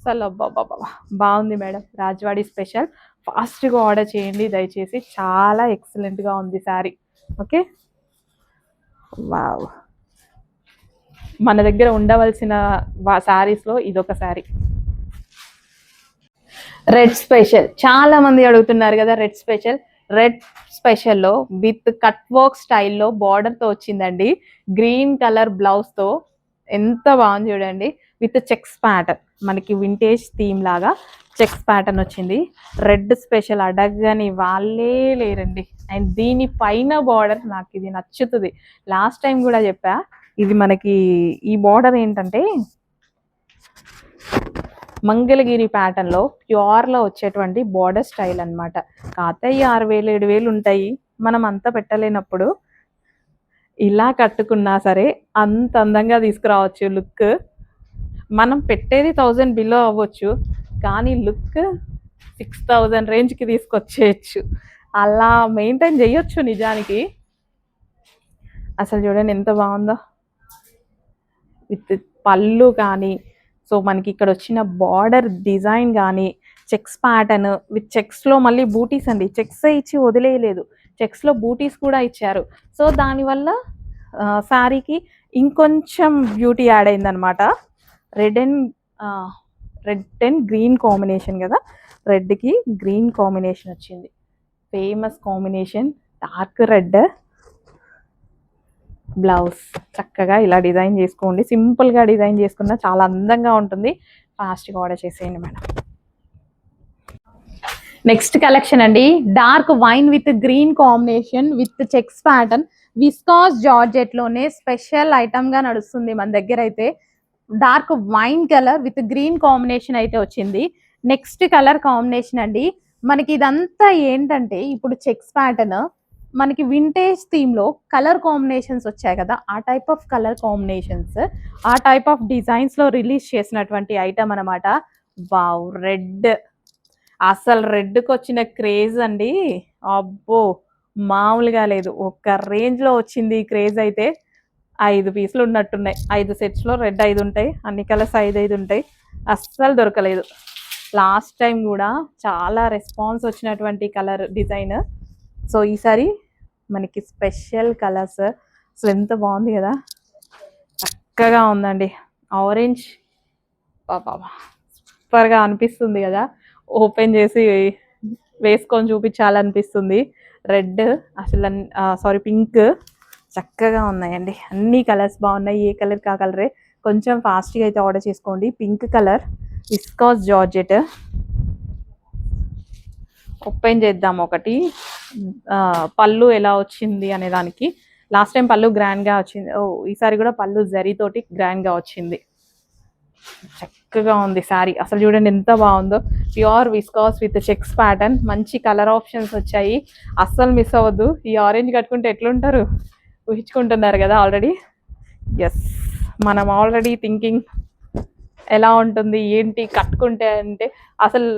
Speaker 1: అసలు అబ్బాబ్బాబ్బా బాగుంది మేడం. రాజవాడి స్పెషల్. ఫాస్ట్గా ఆర్డర్ చేయండి దయచేసి. చాలా ఎక్సలెంట్గా ఉంది శారీ. Okay, wow. మన దగ్గర ఉండవలసిన శారీస్లో ఇదొక శారీ. రెడ్ స్పెషల్ చాలా మంది అడుగుతున్నారు కదా. రెడ్ స్పెషల్, రెడ్ స్పెషల్లో విత్ కట్ వర్క్ స్టైల్లో బార్డర్తో వచ్చిందండి. గ్రీన్ కలర్ బ్లౌజ్తో ఎంత బాగుంది చూడండి. విత్ చెక్స్ ప్యాటర్న్, మనకి వింటేజ్ థీమ్ లాగా చెక్స్ ప్యాటర్న్ వచ్చింది. రెడ్ స్పెషల్ అడగని వాళ్ళే లేరండి. అండ్ దీని పైన బార్డర్ నాకు ఇది నచ్చుతుంది. లాస్ట్ టైం కూడా చెప్పా, ఇది మనకి ఈ బార్డర్ ఏంటంటే మంగళగిరి ప్యాటర్న్లో ప్యూర్లో వచ్చేటువంటి బార్డర్ స్టైల్ అనమాట. కాకపోతే 6,000 7,000 ఉంటాయి. మనం అంతా పెట్టలేనప్పుడు ఇలా కట్టుకున్నా సరే అంత అందంగా తీసుకురావచ్చు లుక్. మనం పెట్టేది 1000 బిలో అవ్వచ్చు, కానీ లుక్ 6000 రేంజ్కి తీసుకొచ్చేయచ్చు. అలా మెయింటైన్ చేయొచ్చు నిజానికి. అసలు చూడండి ఎంత బాగుందో. విత్ పళ్ళు కానీ, సో మనకి ఇక్కడ వచ్చిన బార్డర్ డిజైన్ కానీ, చెక్స్ ప్యాటర్న్ విత్ చెక్స్లో మళ్ళీ బూటీస్ అండి. చెక్స్ ఇచ్చి వదిలేయలేదు, చెక్స్లో బూటీస్ కూడా ఇచ్చారు. సో దానివల్ల శారీకి ఇంకొంచెం బ్యూటీ యాడ్ అయిందనమాట. రెడ్ అండ్ గ్రీన్ కాంబినేషన్ కదా, రెడ్కి గ్రీన్ కాంబినేషన్ వచ్చింది. Famous combination. Dark red blouse. చక్కగా ఇలా డిజైన్ చేసుకోండి. సింపుల్గా డిజైన్ చేసుకున్నా చాలా అందంగా ఉంటుంది. ఫాస్ట్గా ఆర్డర్ చేసేయండి మేడం. నెక్స్ట్ కలెక్షన్ అండి, dark wine with green combination with checks pattern. Viscose జార్జెట్లోనే స్పెషల్ ఐటమ్గా నడుస్తుంది మన దగ్గర అయితే. Dark wine colour with green combination అయితే వచ్చింది. నెక్స్ట్ కలర్ కాంబినేషన్ అండి, మనకి ఇదంతా ఏంటంటే ఇప్పుడు చెక్స్ ప్యాటర్న్ మనకి వింటేజ్ థీమ్లో కలర్ కాంబినేషన్స్ వచ్చాయి కదా, ఆ టైప్ ఆఫ్ కలర్ కాంబినేషన్స్, ఆ టైప్ ఆఫ్ డిజైన్స్లో రిలీజ్ చేసినటువంటి ఐటమ్ అనమాట. Wow, red. అసలు రెడ్కి వచ్చిన క్రేజ్ అండి, అబ్బో మామూలుగా లేదు. ఒక రేంజ్లో వచ్చింది ఈ క్రేజ్ అయితే. 5 పీసులు ఉన్నట్టున్నాయి. 5 సెట్స్లో రెడ్ 5 ఉంటాయి, అన్ని కలర్స్ 5 ఉంటాయి. అస్సలు దొరకలేదు. లాస్ట్ టైం కూడా చాలా రెస్పాన్స్ వచ్చినటువంటి కలర్ డిజైన్. సో ఈసారి మనకి స్పెషల్ కలర్స్. అసలు ఎంత బాగుంది కదా, చక్కగా ఉందండి. ఆరెంజ్ బాబా సూపర్గా అనిపిస్తుంది కదా, ఓపెన్ చేసి వేసుకొని చూపించాలనిపిస్తుంది. రెడ్ అసలు సారీ పింక్ చక్కగా ఉన్నాయండి. అన్ని కలర్స్ బాగున్నాయి. ఏ కలర్ కా కలరే. కొంచెం ఫాస్ట్గా అయితే ఆర్డర్ చేసుకోండి. Pink colour viscous georgette. Open చేద్దాం ఒకటి. పళ్ళు ఎలా వచ్చింది అనే దానికి. లాస్ట్ టైం పళ్ళు గ్రాండ్గా వచ్చింది, ఈసారి కూడా పళ్ళు జరీతోటి గ్రాండ్గా వచ్చింది. చక్కగా ఉంది శారీ. అసలు చూడండి ఎంత బాగుందో. Pure viscous with checks pattern. మంచి కలర్ ఆప్షన్స్ వచ్చాయి, అస్సలు మిస్ అవ్వద్దు. ఈ ఆరెంజ్ కట్టుకుంటే ఎట్లుంటారు ఊహించుకుంటున్నారు కదా ఆల్రెడీ. ఎస్, మనం ఆల్రెడీ థింకింగ్ ఎలా ఉంటుంది ఏంటి కట్టుకుంటే అంటే అసలు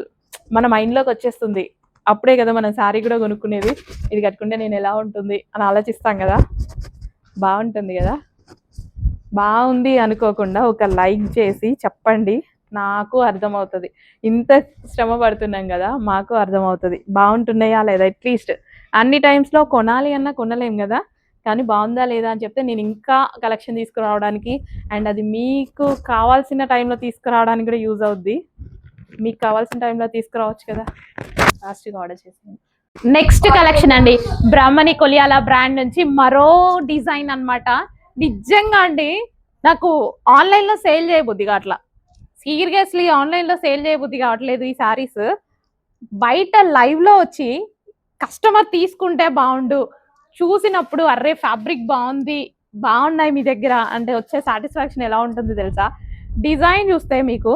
Speaker 1: మన మైండ్లోకి వచ్చేస్తుంది. అప్పుడే కదా మనం శారీ కూడా కొనుక్కునేది. ఇది కట్టుకుంటే నేను ఎలా ఉంటుంది అని ఆలోచిస్తాం కదా. బాగుంటుంది కదా. బాగుంది అనుకోకుండా ఒక లైక్ చేసి చెప్పండి, నాకు అర్థమవుతుంది. ఇంత శ్రమ పడుతున్నాం కదా, మాకు అర్థమవుతుంది బాగుంటున్నాయా లేదా. అట్లీస్ట్ అన్ని టైమ్స్లో కొనాలి అన్నా కొనలేం కదా, కానీ బాగుందా లేదా అని చెప్తే నేను ఇంకా కలెక్షన్ తీసుకురావడానికి అండ్ అది మీకు కావాల్సిన టైంలో తీసుకురావడానికి కూడా యూజ్ అవుద్ది. మీకు కావాల్సిన టైంలో తీసుకురావచ్చు కదా. ఫాస్ట్గా ఆర్డర్ చేసేయండి. నెక్స్ట్ కలెక్షన్ అండి, బ్రాహ్మణి కొలియాల బ్రాండ్ నుంచి మరో డిజైన్ అన్నమాట. నిజంగా అండి నాకు ఆన్లైన్లో సేల్ చేయబుద్ది కావట్లా. సీరియస్లీ ఆన్లైన్లో సేల్ చేయబుద్ది కావట్లేదు ఈ శారీస్. బయట లైవ్లో వచ్చి కస్టమర్ తీసుకుంటే బాగుండు, చూసినప్పుడు అర్రే ఫ్యాబ్రిక్ బాగుంది, బాగున్నాయి మీ దగ్గర అంటే వచ్చే సాటిస్ఫాక్షన్ ఎలా ఉంటుంది తెలుసా. డిజైన్ చూస్తే మీకు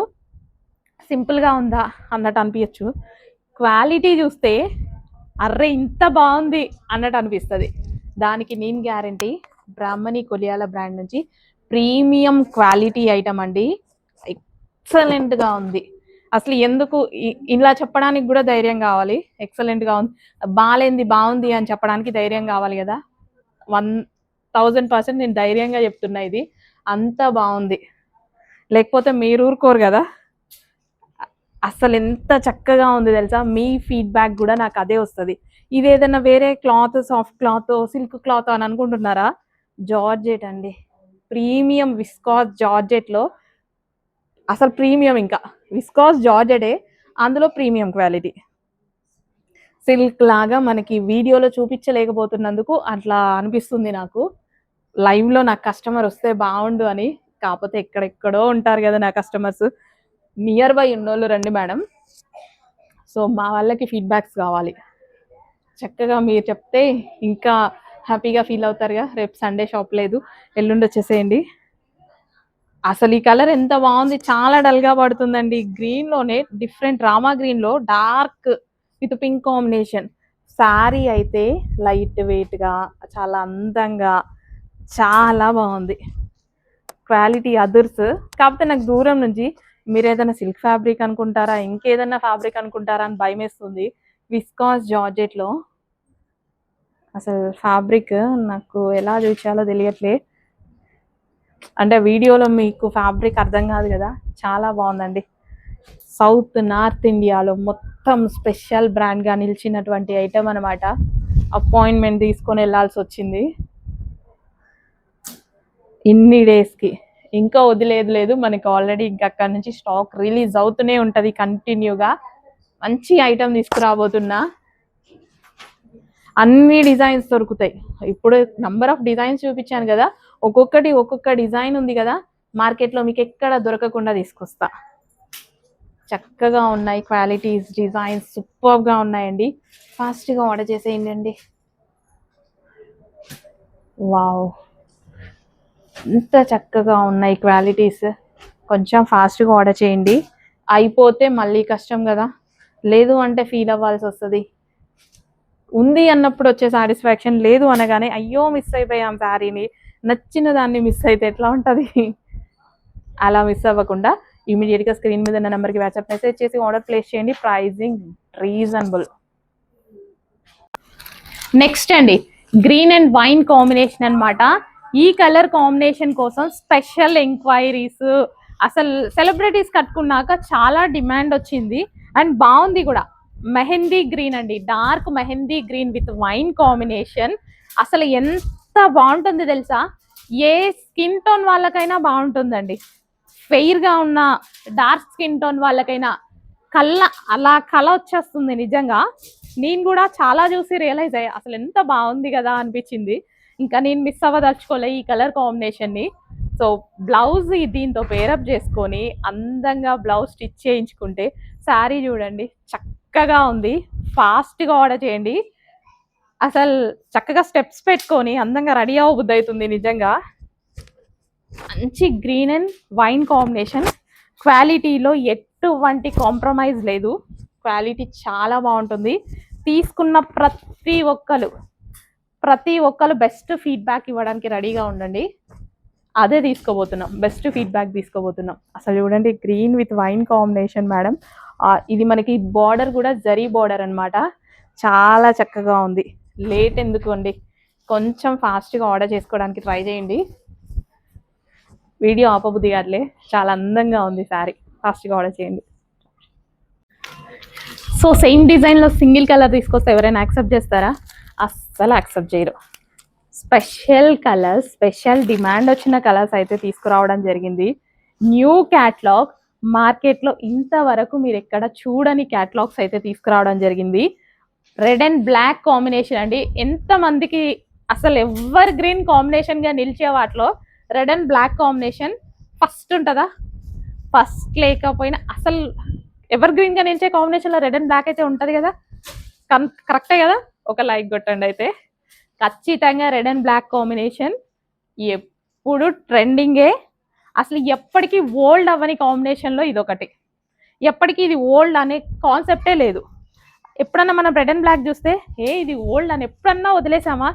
Speaker 1: సింపుల్గా ఉందా అన్నట్టు అనిపించచ్చు, క్వాలిటీ చూస్తే అర్రే ఇంత బాగుంది అన్నట్టు అనిపిస్తుంది. దానికి నేను గ్యారంటీ. బ్రాహ్మణి కొలియాల బ్రాండ్ నుంచి ప్రీమియం క్వాలిటీ ఐటమ్ అండి. ఎక్సలెంట్గా ఉంది. అసలు ఎందుకు ఇలా చెప్పడానికి కూడా ధైర్యం కావాలి. ఎక్సలెంట్గా ఉంది, బాగాలేంది బాగుంది అని చెప్పడానికి ధైర్యం కావాలి కదా. 1000% నేను ధైర్యంగా చెప్తున్నా, ఇది అంత బాగుంది. లేకపోతే మీరు ఊరుకోరు కదా. అసలు ఎంత చక్కగా ఉంది తెలుసా. మీ ఫీడ్బ్యాక్ కూడా నాకు అదే వస్తుంది. ఇది ఏదైనా వేరే cloth, soft cloth, silk cloth అని అనుకుంటున్నారా? జార్జెట్ అండి, ప్రీమియం విస్కాస్ జార్జెట్ లో అసలు ప్రీమియం. ఇంకా విస్కాస్ జార్జెటే, అందులో ప్రీమియం క్వాలిటీ. సిల్క్ లాగా మనకి వీడియోలో చూపించలేకపోతున్నందుకు అట్లా అనిపిస్తుంది నాకు. లైవ్ లో నాకు కస్టమర్ వస్తే బాగుండు అని. కాకపోతే ఎక్కడెక్కడో ఉంటారు కదా నా కస్టమర్స్. నియర్ బై ఉన్నోళ్ళు రండి మేడం. సో మా వాళ్ళకి ఫీడ్బ్యాక్స్ కావాలి. చక్కగా మీరు చెప్తే ఇంకా హ్యాపీగా ఫీల్ అవుతారుగా. రేపు సండే షాప్ లేదు, ఎల్లుండి వచ్చేసేయండి. అసలు ఈ కలర్ ఎంత బాగుంది, చాలా డల్ గా పడుతుందండి. గ్రీన్ లోనే డిఫరెంట్ రామా గ్రీన్ లో dark with pink combination. Sari అయితే లైట్ వెయిట్ గా చాలా అందంగా చాలా బాగుంది. Quality others. కాకపోతే నాకు దూరం నుంచి మీరు ఏదైనా సిల్క్ ఫ్యాబ్రిక్ అనుకుంటారా, ఇంకేదైనా ఫ్యాబ్రిక్ అనుకుంటారా అని భయం వేస్తుంది. విస్కాస్ జార్జెట్ లో అసలు ఫ్యాబ్రిక్ నాకు ఎలా చూపించాలో తెలియట్లే. అంటే వీడియోలో మీకు ఫ్యాబ్రిక్ అర్థం కాదు కదా. చాలా బాగుందండి. సౌత్ నార్త్ ఇండియాలో మొత్తం స్పెషల్ బ్రాండ్గా నిలిచినటువంటి ఐటమ్ అనమాట. అపాయింట్మెంట్ తీసుకొని వెళ్ళాల్సి వచ్చింది ఇన్ని డేస్కి. ఇంకా వదిలేదు లేదు మనకి. ఆల్రెడీ ఇంకా అక్కడ నుంచి స్టాక్ రిలీజ్ అవుతూనే ఉంటుంది కంటిన్యూగా. మంచి ఐటమ్ తీసుకురాబోతున్నా. అన్ని డిజైన్స్ దొరుకుతాయి. ఇప్పుడు నంబర్ ఆఫ్ డిజైన్స్ చూపించాను కదా, ఒక్కొక్క డిజైన్ ఉంది కదా మార్కెట్లో, మీకు ఎక్కడ దొరకకుండా తీసుకొస్తా. చక్కగా ఉన్నాయి క్వాలిటీస్, డిజైన్స్ సూపర్గా ఉన్నాయండి. ఫాస్ట్గా ఆర్డర్ చేసేయండి. వావ్, ఎంత చక్కగా ఉన్నాయి క్వాలిటీస్. కొంచెం ఫాస్ట్గా ఆర్డర్ చేయండి. అయిపోతే మళ్ళీ కష్టం కదా, లేదు అంటే ఫీల్ అవ్వాల్సి వస్తుంది. ఉంది అన్నప్పుడు వచ్చే సాటిస్ఫాక్షన్, లేదు అనగానే అయ్యో మిస్ అయిపోయాం శారీని, నచ్చిన దాన్ని మిస్ అయితే ఎట్లా ఉంటుంది. అలా మిస్ అవ్వకుండా ఇమీడియట్గా స్క్రీన్ మీద ఉన్న నెంబర్కి వాట్సాప్ మెసేజ్ చేసి ఆర్డర్ ప్లేస్ చేయండి. Pricing reasonable. నెక్స్ట్ అండి, గ్రీన్ అండ్ వైన్ కాంబినేషన్ అనమాట. ఈ కలర్ కాంబినేషన్ కోసం స్పెషల్ ఎంక్వైరీస్. అసలు సెలబ్రిటీస్ కట్టుకున్నాక చాలా డిమాండ్ వచ్చింది అండ్ బాగుంది కూడా. మెహందీ గ్రీన్ అండి, dark mehndi green with wine combination. అసలు ఎంత బాగుంటుంది తెలుసా. ఏ స్కిన్ టోన్ వాళ్ళకైనా బాగుంటుందండి. ఫెయిర్గా ఉన్న డార్క్ స్కిన్ టోన్ వాళ్ళకైనా కళ వచ్చేస్తుంది నిజంగా. నేను కూడా చాలా చూసి రియలైజ్ అయ్యా అసలు ఎంత బాగుంది కదా అనిపించింది. ఇంకా నేను మిస్ అవ్వదలుచుకోలే ఈ కలర్ కాంబినేషన్ని. సో బ్లౌజ్ దీంతో పేరప్ చేసుకొని అందంగా బ్లౌజ్ స్టిచ్ చేయించుకుంటే శారీ చూడండి చక్కగా ఉంది. ఫాస్ట్గా ఆర్డర్ చేయండి. అసలు చక్కగా స్టెప్స్ పెట్టుకొని అందంగా రెడీ అవ్వబుద్ధి అవుతుంది నిజంగా. మంచి గ్రీన్ అండ్ వైన్ కాంబినేషన్. క్వాలిటీలో ఎటువంటి కాంప్రమైజ్ లేదు. క్వాలిటీ చాలా బాగుంటుంది. తీసుకున్న ప్రతి ఒక్కరు బెస్ట్ ఫీడ్బ్యాక్ ఇవ్వడానికి రెడీగా ఉండండి. అదే తీసుకోబోతున్నాం, బెస్ట్ ఫీడ్బ్యాక్ తీసుకోబోతున్నాం. అసలు చూడండి, green with wine combination madam. ఇది మనకి బార్డర్ కూడా జరీ బార్డర్ అనమాట. చాలా చక్కగా ఉంది. లేట్ ఎందుకు అండి, కొంచెం ఫాస్ట్గా ఆర్డర్ చేసుకోవడానికి ట్రై చేయండి. వీడియో ఆపబుద్ధి కాదులే, చాలా అందంగా ఉంది శారీ. ఫాస్ట్గా ఆర్డర్ చేయండి. సో సేమ్ డిజైన్లో సింగిల్ కలర్ తీసుకొస్తే ఎవరైనా యాక్సెప్ట్ చేస్తారా? అస్సలు యాక్సెప్ట్ చేయరు. స్పెషల్ కలర్స్, స్పెషల్ డిమాండ్ వచ్చిన కలర్స్ అయితే తీసుకురావడం జరిగింది. న్యూ క్యాట్లాగ్, మార్కెట్లో ఇంతవరకు మీరు ఎక్కడ చూడని క్యాట్లాగ్స్ అయితే తీసుకురావడం జరిగింది. రెడ్ అండ్ బ్లాక్ కాంబినేషన్ అండి. ఎంతమందికి అసలు ఎవర్ గ్రీన్ కాంబినేషన్గా నిలిచే వాటిలో red and black combination first ఉంటుందా? ఫస్ట్ లేకపోయినా అసలు ఎవర్ గ్రీన్గా నిలిచే కాంబినేషన్లో రెడ్ అండ్ బ్లాక్ అయితే ఉంటుంది కదా. కరెక్టే కదా? ఒక లైక్ కొట్టండి. అయితే ఖచ్చితంగా రెడ్ అండ్ బ్లాక్ కాంబినేషన్ ఎప్పుడు ట్రెండింగే. అసలు ఎప్పటికీ ఓల్డ్ అవ్వని కాంబినేషన్లో ఇదొకటి. ఎప్పటికీ ఇది ఓల్డ్ అనే కాన్సెప్టే లేదు. ఎప్పుడన్నా మనం రెడ్ అండ్ బ్లాక్ చూస్తే ఇది ఓల్డ్ అని ఎప్పుడన్నా వదిలేసామా?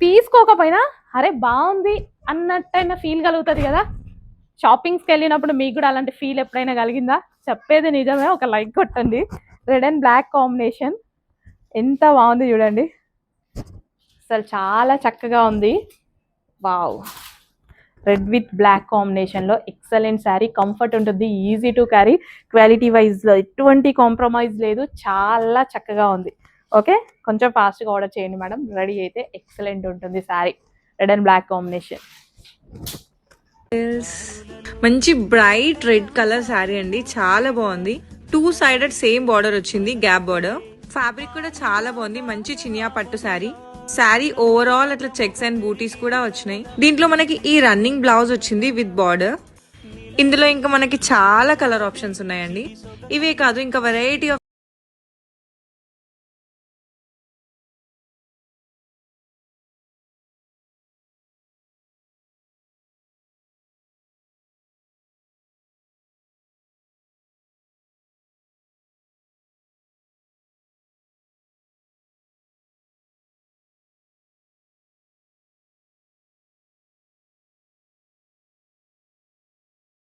Speaker 1: తీసుకోకపోయినా అరే బాగుంది అన్నట్టయినా ఫీల్ కలుగుతుంది కదా. షాపింగ్స్కి వెళ్ళినప్పుడు మీకు కూడా అలాంటి ఫీల్ ఎప్పుడైనా కలిగిందా? చెప్పేది నిజమే, ఒక లైక్ కొట్టండి. రెడ్ అండ్ బ్లాక్ కాంబినేషన్ ఎంత బాగుంది చూడండి. అసలు చాలా చక్కగా ఉంది. Wow, red with black combination లో ఎక్సలెంట్ శారీ, కంఫర్ట్ ఉంటుంది, easy to carry, quality wise లో ఎటువంటి కాంప్రమైజ్ లేదు, చాలా చక్కగా ఉంది. ఓకే, కొంచెం ఫాస్ట్ గా ఆర్డర్ చేయండి మేడం, రెడీ అయితే ఎక్సలెంట్ ఉంటుంది sari, red and black combination.
Speaker 2: మంచి బ్రైట్ రెడ్ కలర్ శారీ అండి, చాలా బాగుంది. 2 సైడెడ్ సేమ్ బార్డర్ వచ్చింది, గ్యాప్ బార్డర్. ఫ్యాబ్రిక్ కూడా చాలా బాగుంది, మంచి చినియా పట్టు శారీ. శారీ ఓవరాల్ అట్లా చెక్స్ అండ్ బూటీస్ కూడా వచ్చినాయి. దీంట్లో మనకి ఈ రన్నింగ్ బ్లౌజ్ వచ్చింది విత్ బార్డర్. ఇందులో ఇంకా మనకి చాలా కలర్ ఆప్షన్స్ ఉన్నాయండి. ఇవే కాదు ఇంకా వెరైటీ ఆఫ్